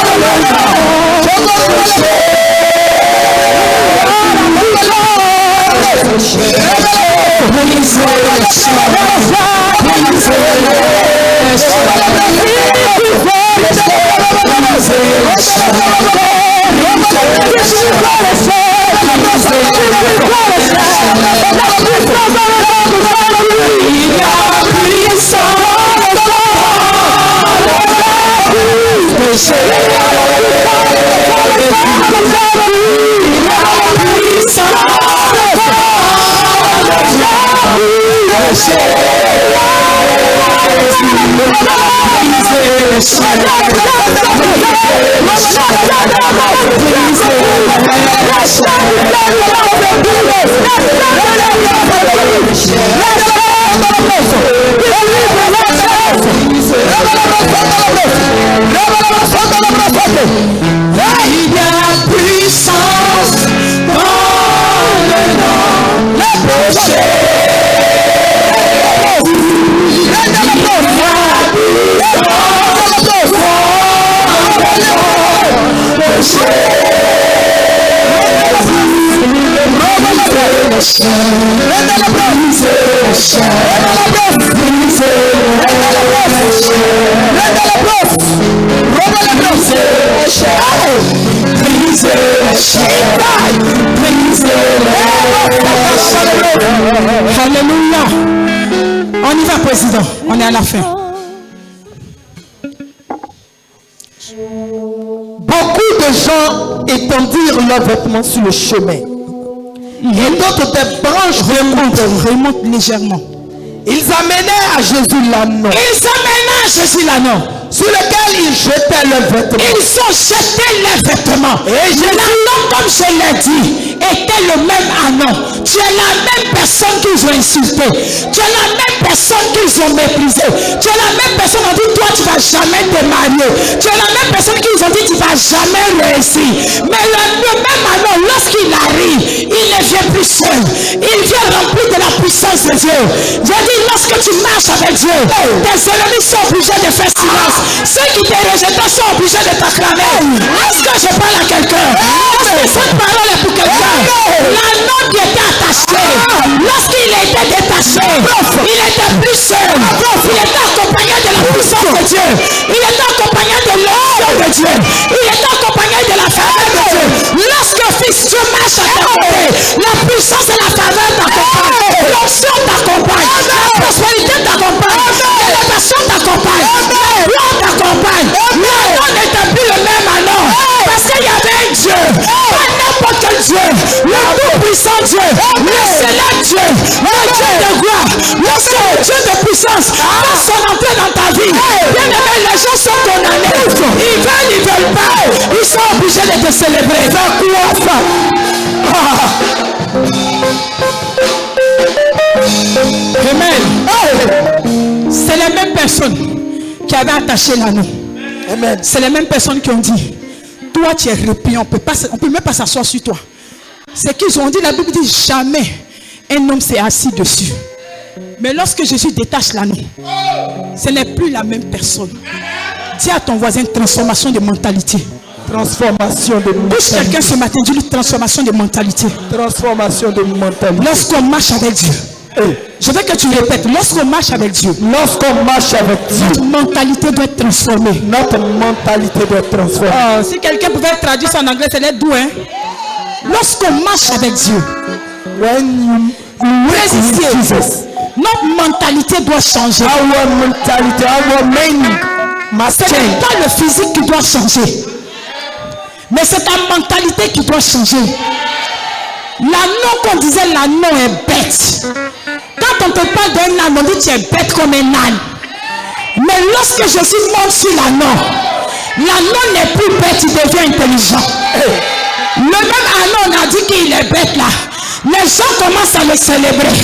Alléluia. On y va, président. On est à la fin. Beaucoup de gens étendirent leurs vêtements sur le chemin. Et d'autres des branches Remonte légèrement. Ils amenaient à Jésus l'anneau. Ils amenaient à Jésus l'anneau. Sur lequel ils jetaient leurs vêtements. Ils ont jeté les vêtements. Et l'anneau, comme je l'ai dit, était le même anneau. Tu es la même personne qu'ils ont insulté. Tu es la même personne qu'ils ont méprisé. Tu es la même personne qui ont dit, toi tu ne vas jamais te marier. Tu es la même personne qui nous ont dit, tu ne vas jamais réussir. Mais le même anneau, lorsqu'il arrive, il ne vient plus seul. Il vient rempli de la puissance de Dieu. J'ai dit, lorsque tu marches avec Dieu, tes ennemis sont obligés de faire silence. Ceux qui te rejettent sont obligés de t'acclamer. Est-ce que je parle à quelqu'un? Est-ce que cette parole est pour quelqu'un? L'anneau qui était attaché, lorsqu'il était détaché, il était plus seul. Il était accompagné de la puissance de Dieu. Il était accompagné de l'onction de Dieu. Il était accompagné de la faveur de Dieu. Lorsque fils Dieu marche à ta côté, la puissance et la faveur t'accompagnent. L'onction t'accompagne. La prospérité t'accompagne. L'élévation t'accompagne. La gloire t'accompagne. L'anneau n'était plus le même anneau. Parce qu'il y avait un Dieu. Pas n'importe quel Dieu. Le tout-puissant Dieu. Le célèbre Dieu. Le Dieu de gloire. Lorsque le Dieu de puissance va son entrée dans ta vie. Bien aimé, les gens sont condamnés. Ils veulent, ils veulent pas. Ils sont obligés de te célébrer. Amen. C'est les mêmes personnes qui avaient attaché l'anneau. C'est les mêmes personnes qui ont dit, toi tu es répugnant, on peut même pas s'asseoir sur toi. C'est qu'ils ont dit, la Bible dit, jamais un homme s'est assis dessus. Mais lorsque Jésus détache l'anneau, ce n'est plus la même personne. Dis à ton voisin, transformation de mentalité. Transformation de mentalité. Touche quelqu'un ce matin, dis-lui transformation de mentalité. Transformation de mentalité. Lorsqu'on marche avec Dieu, je veux que tu répètes, lorsqu'on marche avec Dieu, notre mentalité doit être transformée. Notre mentalité doit être transformée. Si quelqu'un pouvait traduire ça en anglais, c'est l'aide doux, hein? Lorsqu'on marche avec Dieu, notre mentalité doit changer. Ce n'est pas le physique qui doit changer, mais c'est ta mentalité qui doit changer. L'anneau qu'on disait, l'anneau est bête. Quand on te parle d'un âne, on dit tu es bête comme un âne. Mais lorsque Jésus monte sur l'anneau n'est plus bête, il devient intelligent. Le même anneau, on a dit qu'il est bête là. Les gens commencent à le célébrer.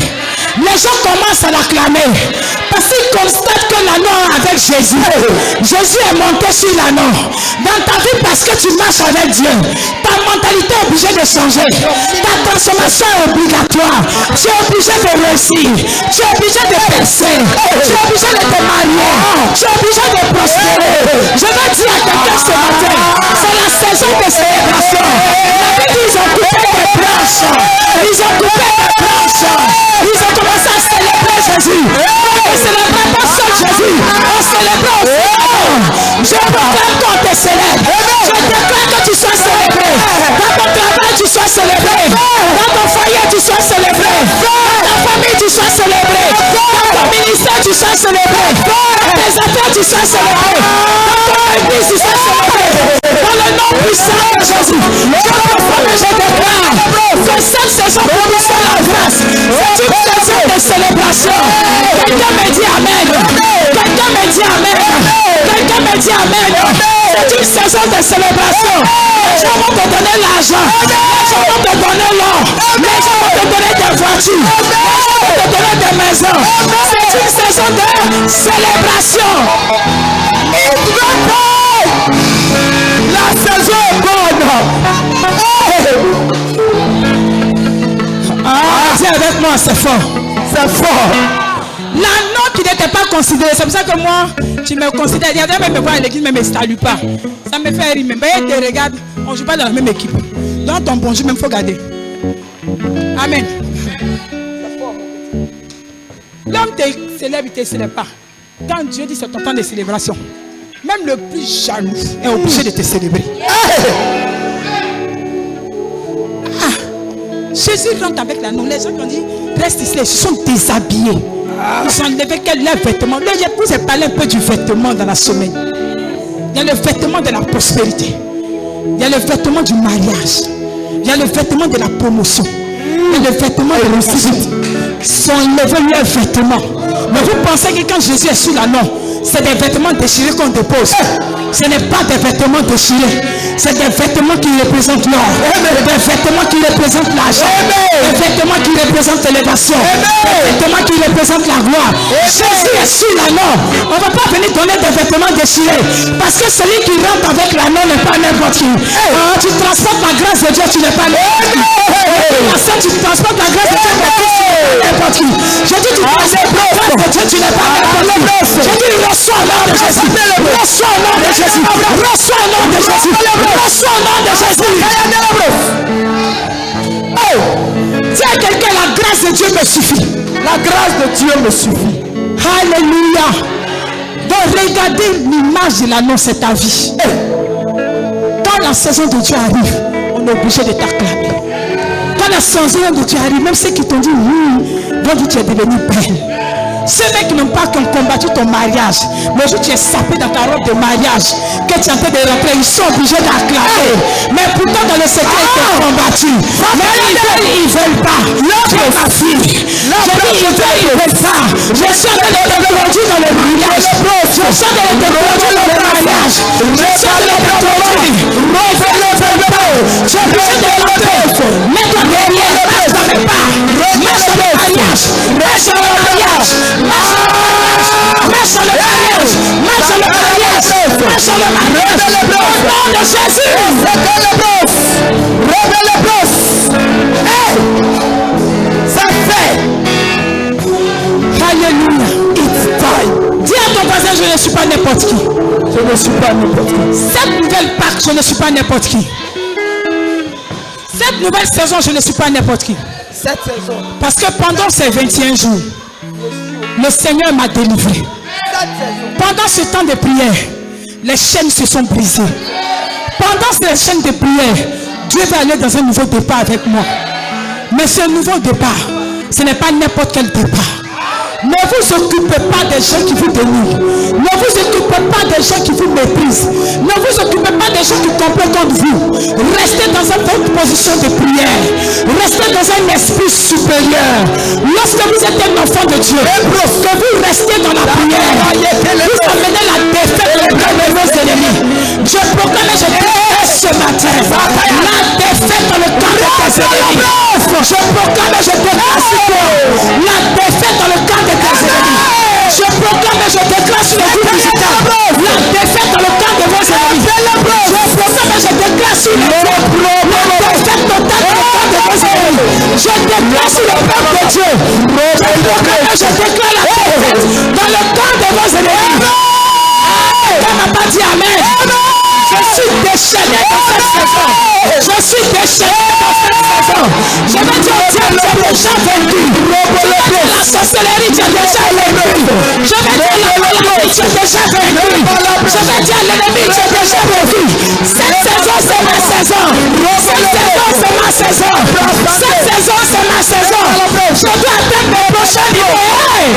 Les gens commencent à l'acclamer. Parce qu'ils constatent que l'anneau avec Jésus. Jésus est monté sur l'anneau. Dans ta vie, parce que tu marches avec Dieu, ta mentalité est obligée de changer. Ta transformation est obligatoire. Tu es obligé de réussir. Tu es obligé de percer. Tu es obligé de te marier. Tu es obligé de prospérer. Je veux dire à quelqu'un ce matin, c'est la saison de célébration. La Bible, ils ont coupé des branches. Ils ont coupé des branches. Ils ont commencé à célébrer Jésus. On ne célébrait pas seul Jésus. On célébrait aussi. Je proclame qu'on te célèbre. Je déclare que tu sois célébré. Dans ton travail, tu sois célébré. Dans ton foyer, tu sois célébré. Dans ta famille, tu sois célébré. Dans ton ministère, tu sois célébré. Dans tes affaires, tu sois célébré. Dans ton église, tu sois célébré. Jésus. Je proclame et je déclare que cette saison bénisse la grâce. C'est une saison de célébration. Quelqu'un me dit Amen. Quelqu'un me dit Amen. Quelqu'un me dit Amen. C'est une saison de célébration. Les gens vont te donner l'argent. Les gens vont te donner l'or. Les gens vont te donner des voitures. Les gens vont te donner des maisons. C'est une saison de célébration. La saison est bonne. Dis avec moi, c'est fort. C'est fort. L'anneau qui n'était pas considéré, c'est pour ça que moi, tu me considères. Il y a des gens qui me voient à l'église, mais ne me saluent pas. Ça me fait rire. Mais ils te regardent, on ne joue pas dans la même équipe. Dans ton bonjour, même il faut garder. Amen. L'homme te célèbre, il ne te célèbre pas. Quand Dieu dit c'est ton temps de célébration, même le plus jaloux est obligé de te célébrer. Jésus rentre avec l'anneau. Les gens qui ont dit reste ici, ils se sont déshabillés. Ils ont enlevé leurs vêtements. Le épouse a parlé un peu du vêtement dans la semaine. Il y a le vêtement de la prospérité. Il y a le vêtement du mariage. Il y a le vêtement de la promotion. Il y a le vêtement de la réussite. Ils sont enlevés leurs vêtements. Mais vous pensez que quand Jésus est sur l'anneau, c'est des vêtements déchirés qu'on dépose. Ce n'est pas des vêtements déchirés. C'est des vêtements qui représentent l'or. Des vêtements qui représentent l'argent. Des vêtements qui représentent l'élévation. Des vêtements qui représentent la gloire. Jésus est sur l'anneau. On ne va pas venir donner des vêtements déchirés. Parce que celui qui rentre avec l'anneau n'est pas n'importe qui. Tu transportes la grâce de Dieu, tu n'es pas n'importe qui. Tu transportes la grâce de Dieu, n'importe qui. Je dis tu transportes la grâce de Dieu, tu n'es pas n'importe qui. Je dis reçois l'or de Jésus. Reçois l'or de Jésus. Reçois l'or de Jésus. Reçois l'or de Jésus. Dis à quelqu'un, la grâce de Dieu me suffit. La grâce de Dieu me suffit. Alléluia. Donc regardez l'image de l'annonce, c'est ta vie. Quand la saison de Dieu arrive, on est obligé de t'acclamer. Quand la saison de Dieu arrive, même ceux qui t'ont dit oui, vont dire tu es devenu belle. Ceux qui n'ont pas combattu ton mariage, le jour où tu es sapé dans ta robe de mariage, que tu es en train de rentrer, ils sont obligés d'acclamer. Mais pourtant dans le secret, ils t'ont combattu. Mais ils ne veulent pas. Tu es ma fille. Je dis ils veulent pas. Je suis en train de te produire dans le mariage. Je suis en train de te produire dans le mariage. Je suis en train de te produire. Mais ils ne veulent pas. Tu es obligé de rentrer. Mets-toi derrière. Marche dans le pas. Marche dans le mariage. Marche dans le mariage. Marche sur le mariage. Marche sur le mariage. Marche sur le mariage. Au nom de Jésus. Révèle le boss. Ça fait. Alléluia. It's time. Dis à ton voisin, je ne suis pas n'importe qui. Je ne suis pas n'importe qui. Cette nouvelle Pâque, je ne suis pas n'importe qui. Cette nouvelle saison, je ne suis pas n'importe qui. Cette saison. Parce que pendant ces 21 jours, le Seigneur m'a délivré. Pendant ce temps de prière, les chaînes se sont brisées. Pendant ces chaînes de prière, Dieu va aller dans un nouveau départ avec moi. Mais ce nouveau départ, ce n'est pas n'importe quel départ. Ne vous occupez pas des gens qui vous dénigrent. Ne vous occupez pas des gens qui vous méprisent. Ne vous occupez pas des gens qui complètent contre vous. Restez dans une position de prière. Restez dans un esprit supérieur. Lorsque vous êtes un enfant de Dieu, que vous restez dans la prière, vous amenez la défaite dans le camp de vos ennemis. Je proclame et je déclare ce matin la défaite dans le camp de tes ennemis. Je proclame et je déclare la défaite dans le camp de tes ennemis. Je proclame et je déclare sur le groupe visiteur la défaite dans le camp de vos ennemis. Je proclame et je déclare sur le la défaite totale dans le camp de vos ennemis. Je déclare sur le peuple de Dieu. Je proclame et je déclare la défaite dans le camp de vos ennemis. Quelqu'un n'a pas dit Amen. Je suis déchaîné dans cette saison. Je suis déchaîné dans cette saison. Je vais dire au diable, tu as déjà vaincu. Je vais dire la sorcellerie, tu as déjà vaincu. Je vais dire la maladie, tu as déjà vaincu. Je vais dire l'ennemi, tu as déjà vaincu. Cette saison, c'est ma saison. Cette saison, c'est ma saison. Cette saison, c'est ma saison. Je dois atteindre le prochain niveau.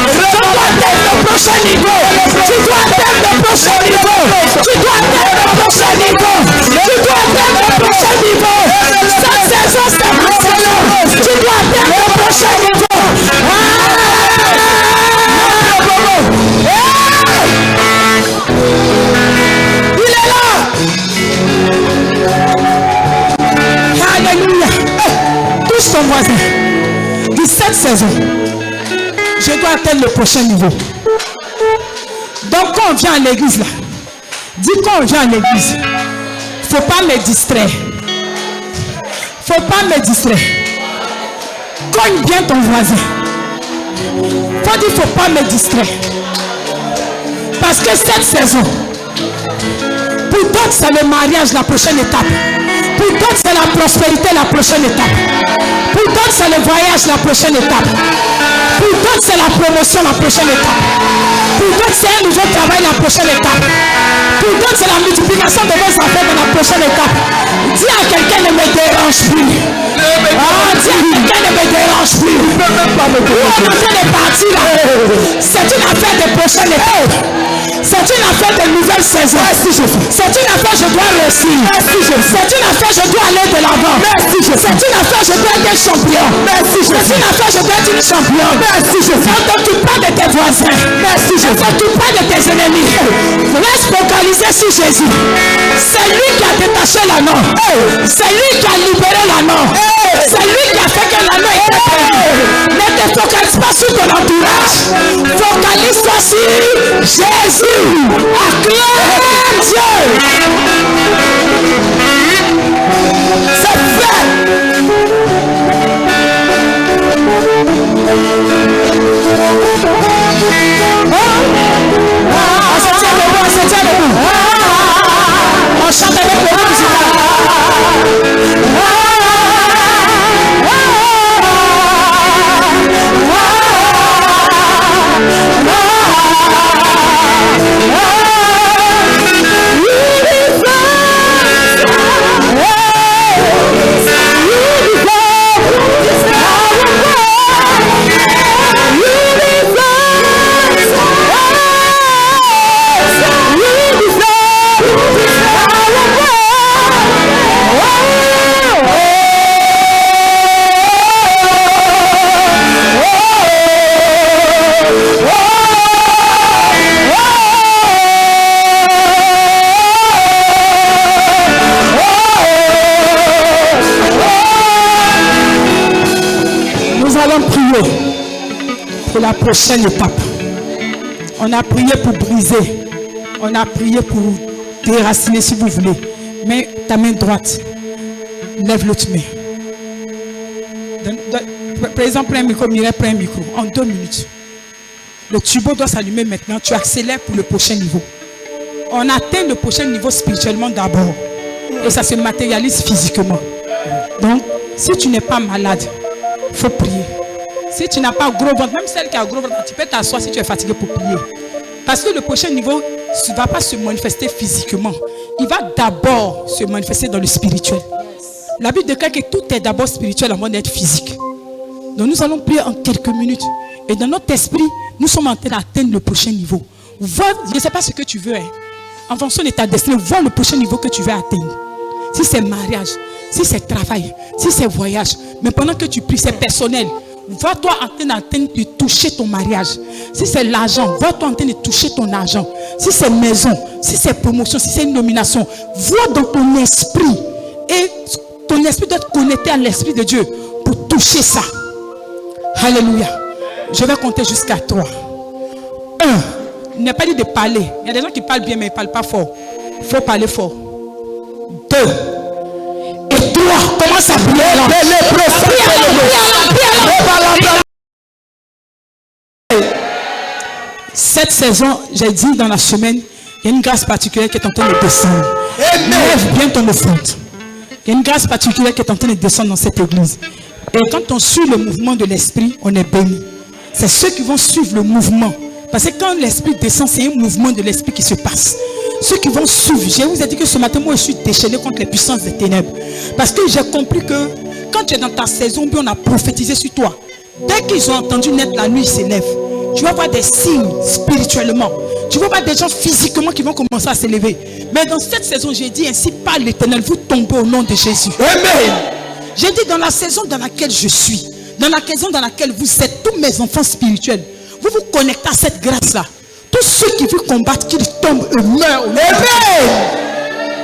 Je dois atteindre le prochain niveau. Tu dois atteindre le prochain niveau. Tu dois atteindre le prochain niveau. Tu dois atteindre le prochain ton voisin. Dis cette saison, je dois atteindre le prochain niveau. Donc quand on vient à l'église là, dis quand on vient à l'église, faut pas me distraire. Faut pas me distraire. Cogne bien ton voisin. Faut dire faut pas me distraire. Parce que cette saison, pour d'autres c'est le mariage, la prochaine étape. Pour d'autres c'est la prospérité, la prochaine étape. Pour d'autres c'est le voyage, la prochaine étape. Pour d'autres c'est la promotion, la prochaine étape. Pour d'autres c'est un nouveau travail, la prochaine étape. Pour d'autres c'est la multiplication de vos affaires dans la prochaine étape. Dis à quelqu'un ne me dérange plus. Dis à quelqu'un ne me dérange plus. On est en train de partir là. C'est une affaire de prochaine étape. C'est une affaire de nouvelle saison. C'est une affaire je dois réussir. C'est une affaire je dois aller de l'avant. C'est une affaire je dois être un champion. C'est une affaire je dois être une championne. Ne t'occupe pas de tes voisins. Ne t'occupe pas de tes ennemis. Reste focalisé sur Jésus. C'est lui qui a détaché l'anneau. C'est lui qui a libéré l'anneau. C'est lui qui a fait que l'anneau était perdu. Ne te focalise pas sur ton entourage. Focalise-toi sur Jésus. Acclame Dieu. C'est fait. On chante avec le pour la prochaine étape. On a prié pour briser. On a prié pour déraciner si vous voulez. Mais ta main droite, lève l'autre main. Par exemple, prends un micro, Mireille, prends un micro. En 2 minutes. Le turbo doit s'allumer maintenant. Tu accélères pour le prochain niveau. On atteint le prochain niveau spirituellement d'abord. Et ça se matérialise physiquement. Donc, si tu n'es pas malade, il faut prier. Si tu n'as pas gros ventre, même celle qui a gros ventre, tu peux t'asseoir si tu es fatigué pour prier. Parce que le prochain niveau ne va pas se manifester physiquement. Il va d'abord se manifester dans le spirituel. La Bible déclare que tout est d'abord spirituel avant d'être physique. Donc nous allons prier en quelques minutes. Et dans notre esprit, nous sommes en train d'atteindre le prochain niveau. Vois, je ne sais pas ce que tu veux. En fonction de ta destinée, vois le prochain niveau que tu veux atteindre. Si c'est mariage, si c'est travail, si c'est voyage. Mais pendant que tu pries, c'est personnel. Vois-toi en train de toucher ton mariage. Si c'est l'argent, vois-toi en train de toucher ton argent. Si c'est maison, si c'est promotion, si c'est une nomination, vois dans ton esprit. Et ton esprit doit être connecté à l'esprit de Dieu pour toucher ça. Alléluia. Je vais compter jusqu'à 3. 1. Il n'est pas dit de parler. Il y a des gens qui parlent bien mais ils ne parlent pas fort. Il faut parler fort. 2. Et 3. Commence à prier. Cette saison, j'ai dit dans la semaine, il y a une grâce particulière qui est en train de descendre. Lève bien ton offrande. Il y a une grâce particulière qui est en train de descendre dans cette église. Et quand on suit le mouvement de l'esprit, on est béni. C'est ceux qui vont suivre le mouvement. Parce que quand l'esprit descend, c'est un mouvement de l'esprit qui se passe. Ceux qui vont suivre, je vous ai dit que ce matin, moi je suis déchaîné contre les puissances des ténèbres. Parce que j'ai compris que quand tu es dans ta saison, puis on a prophétisé sur toi. Dès qu'ils ont entendu naître la nuit, ils s'élèvent. Tu vas voir des signes spirituellement. Tu vas voir des gens physiquement qui vont commencer à s'élever. Mais dans cette saison, j'ai dit ainsi par l'Éternel, vous tombez au nom de Jésus. Amen. J'ai dit dans la saison dans laquelle je suis, dans la saison dans laquelle vous êtes, tous mes enfants spirituels, vous vous connectez à cette grâce-là. Tous ceux qui vous combattent, qu'ils tombent et meurent. Amen.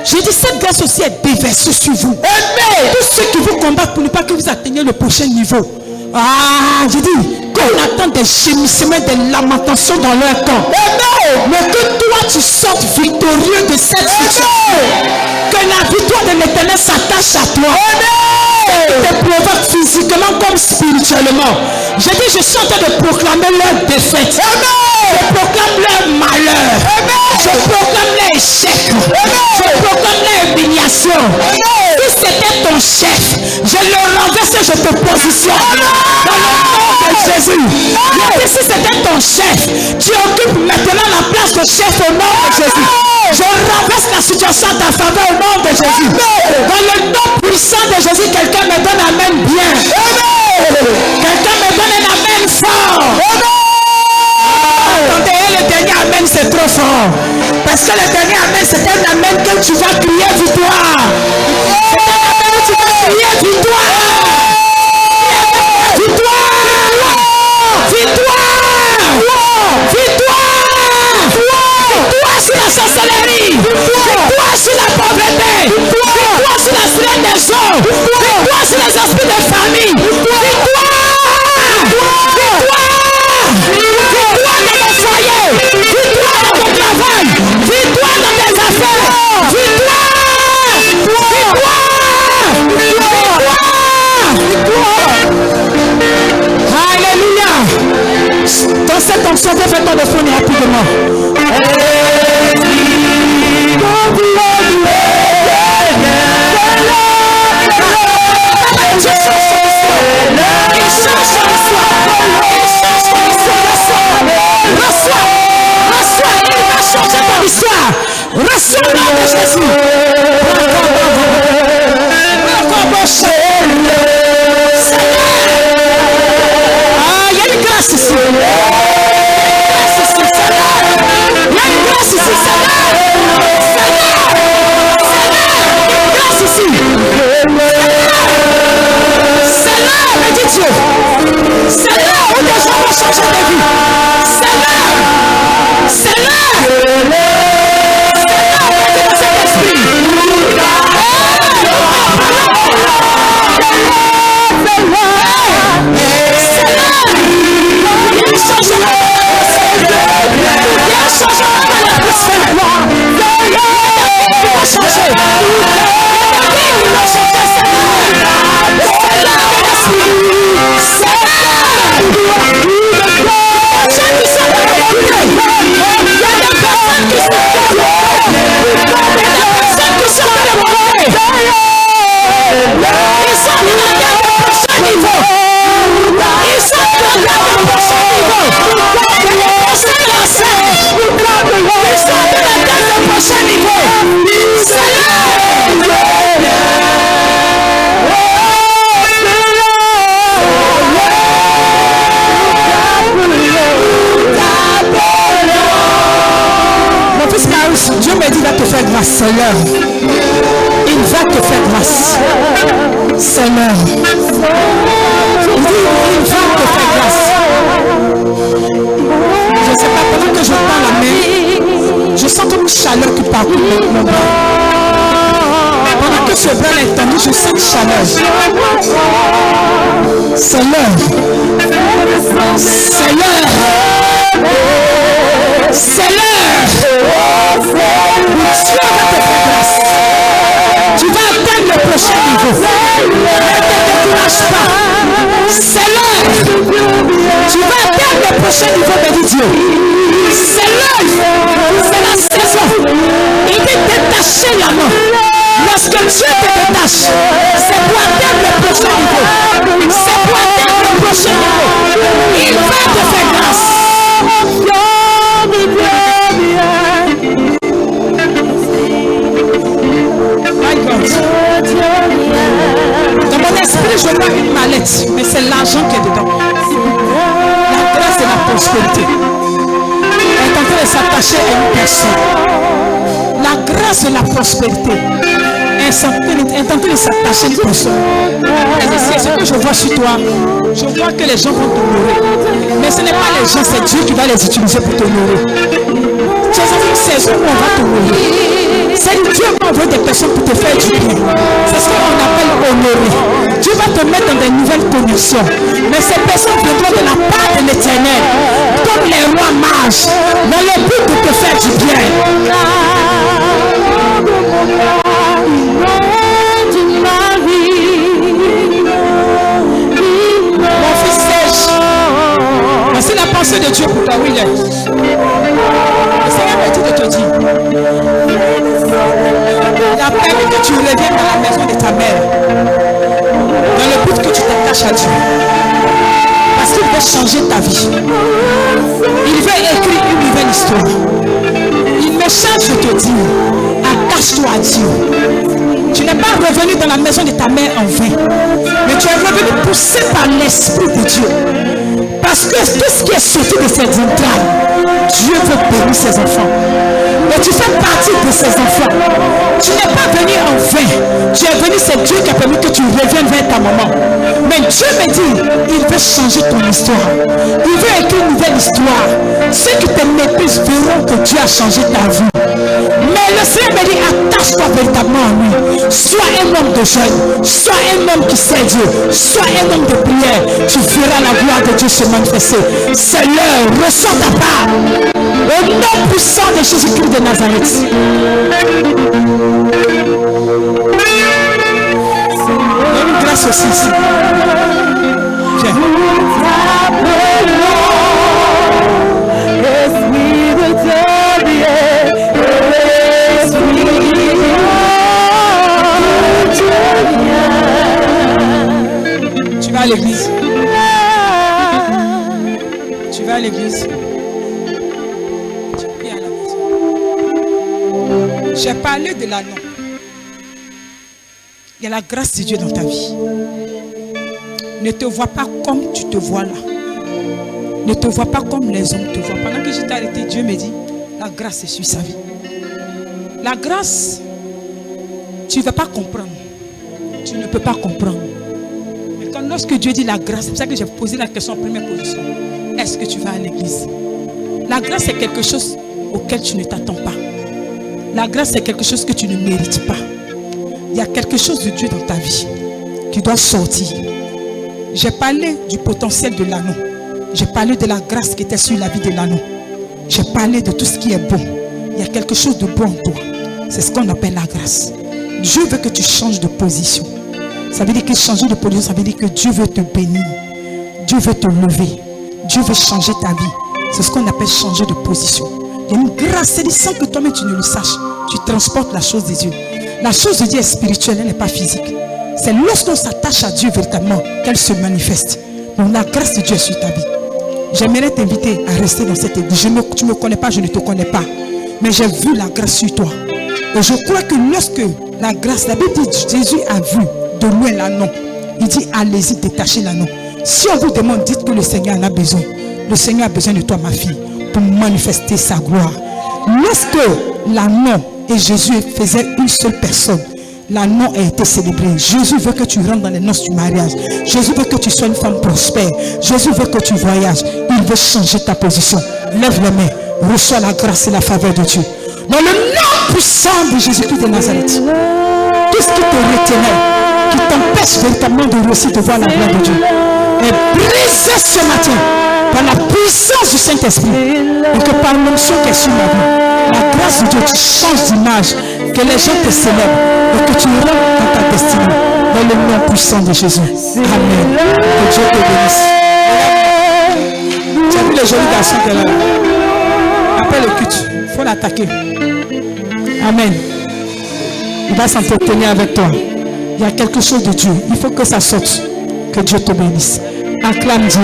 Je dis, cette grâce aussi est déversée sur vous. Amen. Tous ceux qui vous combattent pour ne pas que vous atteigniez le prochain niveau. Ah, je dis, qu'on attend des gémissements, des lamentations dans leur camp. Amen. Mais que toi, tu sortes victorieux de cette situation. Que la victoire de l'Éternel s'attache à toi. Amen. Te provoque physiquement comme spirituellement. Je dis, je suis en train de proclamer leur défaite. Amen. Je proclame leur malheur. Amen. Je proclame leur échec. Amen. Je proclame leur humiliation. Si c'était ton chef, je le renverse et je te positionne. Dans le nom de Jésus. Et si c'était ton chef, tu occupes maintenant la place de chef au nom de Jésus. Je renverse la situation à ta faveur au nom de Jésus. Dans le nom puissant de Jésus, quelqu'un me donne amen bien. Quelqu'un me donne un amen fort. Attendez, le dernier amen c'est trop fort. Parce que le dernier amen c'est un amen que tu vas crier victoire. C'est un amen où tu vas crier victoire. Victoire. Sur la sorcellerie, victoire sur la pauvreté, victoire sur la sirène des eaux, victoire sur les esprits de famille, victoire dans ton foyer, victoire dans ton travail, victoire dans tes affaires, victoire. Alléluia. Dans cette onction, fais-toi de fond rapidement. Reçois le nom de Jésus. Ah, il y a une grâce ici. Il y a une grâce ici. C'est là, me dit Dieu. C'est là où les gens vont changer de vie. C'est là. Dieu me dit, il va te faire grâce, Seigneur. Il va te faire grâce, Seigneur. Il va te faire grâce. Je ne sais pas, pendant que je prends la main, je sens comme une chaleur qui parcourt mon bras. Pendant que ce bras est tendu, je sens une chaleur. Seigneur. C'est l'heure. Tu vas atteindre le prochain niveau. Ne te décourage pas. C'est l'heure. Tu vas atteindre le prochain niveau, béni Dieu. C'est l'heure. C'est la saison. Il dit détacher la main. Lorsque Dieu te détache, c'est pour atteindre le prochain niveau. C'est pour atteindre le prochain niveau. Il va te faire grâce. Dans mon esprit, je vois une mallette, mais c'est l'argent qui est dedans. La grâce et la prospérité est en train de s'attacher à une personne. La grâce et la prospérité est en train de s'attacher à une personne. C'est ce que je vois sur toi. Je vois que les gens vont t'honorer. Mais ce n'est pas les gens, c'est Dieu qui va les utiliser pour t'honorer. Tu es dans une saison où on va t'honorer. C'est Dieu va envoyer des personnes pour te faire du bien. C'est ce qu'on appelle honorer. Dieu va te mettre dans des nouvelles connexions. Mais ces personnes viendront de la part de l'Éternel, comme les rois mages, dans le but de te faire du bien. Mon fils Serge, voici la pensée de Dieu pour toi, William. Le Seigneur m'a dit de te dire, il a permis que tu reviennes dans la maison de ta mère, dans le but que tu t'attaches à Dieu. Parce qu'il veut changer ta vie. Il veut écrire une nouvelle histoire. Il me charge de te dire, attache-toi à Dieu. Tu n'es pas revenu dans la maison de ta mère en vain, mais tu es revenu poussé par l'Esprit de Dieu. Parce que tout ce qui est sorti de ses entrailles, Dieu veut bénir ses enfants. Et tu fais partie de ses enfants. Tu n'es pas venu en vain. Tu es venu, c'est Dieu qui a permis que tu reviennes vers ta maman. Mais Dieu me dit, il veut changer ton histoire. Il veut écrire une nouvelle histoire. Ceux qui te méprisent verront que Dieu a changé ta vie. Mais le Seigneur me dit, attache-toi véritablement à lui. Sois un homme de jeûne. Sois un homme qui sait Dieu. Sois un homme de prière. Tu verras la gloire de Dieu se manifester. C'est l'heure. Reçois ta part. Au nom puissant de Jésus-Christ de Nazareth. Donne grâce aussi ici. Viens. Tu vas à l'église. Tu vas à l'église. Tu pries à la maison. J'ai parlé de l'anneau. Il y a la grâce de Dieu dans ta vie. Ne te vois pas comme tu te vois là. Ne te vois pas comme les hommes te voient. Pendant que j'étais arrêté, Dieu me dit, la grâce est sur sa vie. La grâce, tu ne vas pas comprendre. Tu ne peux pas comprendre. Mais quand lorsque Dieu dit la grâce, c'est pour ça que j'ai posé la question en première position. Est-ce que tu vas à l'église? La grâce est quelque chose auquel tu ne t'attends pas. La grâce est quelque chose que tu ne mérites pas. Il y a quelque chose de Dieu dans ta vie qui doit sortir. J'ai parlé du potentiel de l'anneau. J'ai parlé de la grâce qui était sur la vie de l'anneau. J'ai parlé de tout ce qui est bon. Il y a quelque chose de bon en toi. C'est ce qu'on appelle la grâce. Dieu veut que tu changes de position. Ça veut dire que changer de position, ça veut dire que Dieu veut te bénir. Dieu veut te lever. Dieu veut changer ta vie. C'est ce qu'on appelle changer de position. Il y a une grâce, c'est sans que toi-même tu ne le saches. Tu transportes la chose de Dieu. La chose de Dieu est spirituelle, elle n'est pas physique. C'est lorsqu'on s'attache à Dieu véritablement qu'elle se manifeste. Donc la grâce de Dieu est sur ta vie. J'aimerais t'inviter à rester dans cette église. Tu ne me connais pas, je ne te connais pas. Mais j'ai vu la grâce sur toi. Et je crois que lorsque la grâce, la Bible dit Jésus a vu de loin l'anneau. Il dit allez-y, détachez l'anneau. Si on vous demande, dites que le Seigneur en a besoin. Le Seigneur a besoin de toi, ma fille, pour manifester sa gloire. Lorsque l'anneau et Jésus faisaient une seule personne, l'anneau a été célébré. Jésus veut que tu rentres dans les noces du mariage. Jésus veut que tu sois une femme prospère. Jésus veut que tu voyages. Il veut changer ta position. Lève les mains. Reçois la grâce et la faveur de Dieu. Dans le nom puissant de Jésus-Christ de Nazareth. Tout ce qui te retenait, qui t'empêche véritablement de réussir de voir la gloire de Dieu, est brisé ce matin par la puissance du Saint-Esprit. Et que par l'onction qui est sur ma vie, la grâce de Dieu, tu changes d'image, que les gens te célèbrent et que tu rentres dans ta destinée. Dans le nom puissant de Jésus. Amen. Que Dieu te bénisse. Tu as vu les jolis garçons qui sont là? Après le culte, il faut l'attaquer. Amen. Il va s'entretenir avec toi. Il y a quelque chose de Dieu. Il faut que ça sorte. Que Dieu te bénisse. Acclame Dieu.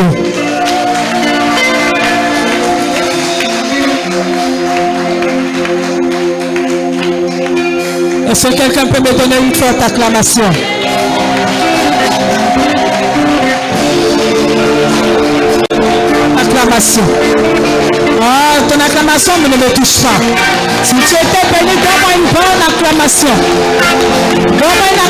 Est-ce que quelqu'un peut me donner une forte acclamation? Acclamation. Oh, ton acclamation ne me touche pas. Si tu étais béni, donne-moi une bonne acclamation. Donne-moi une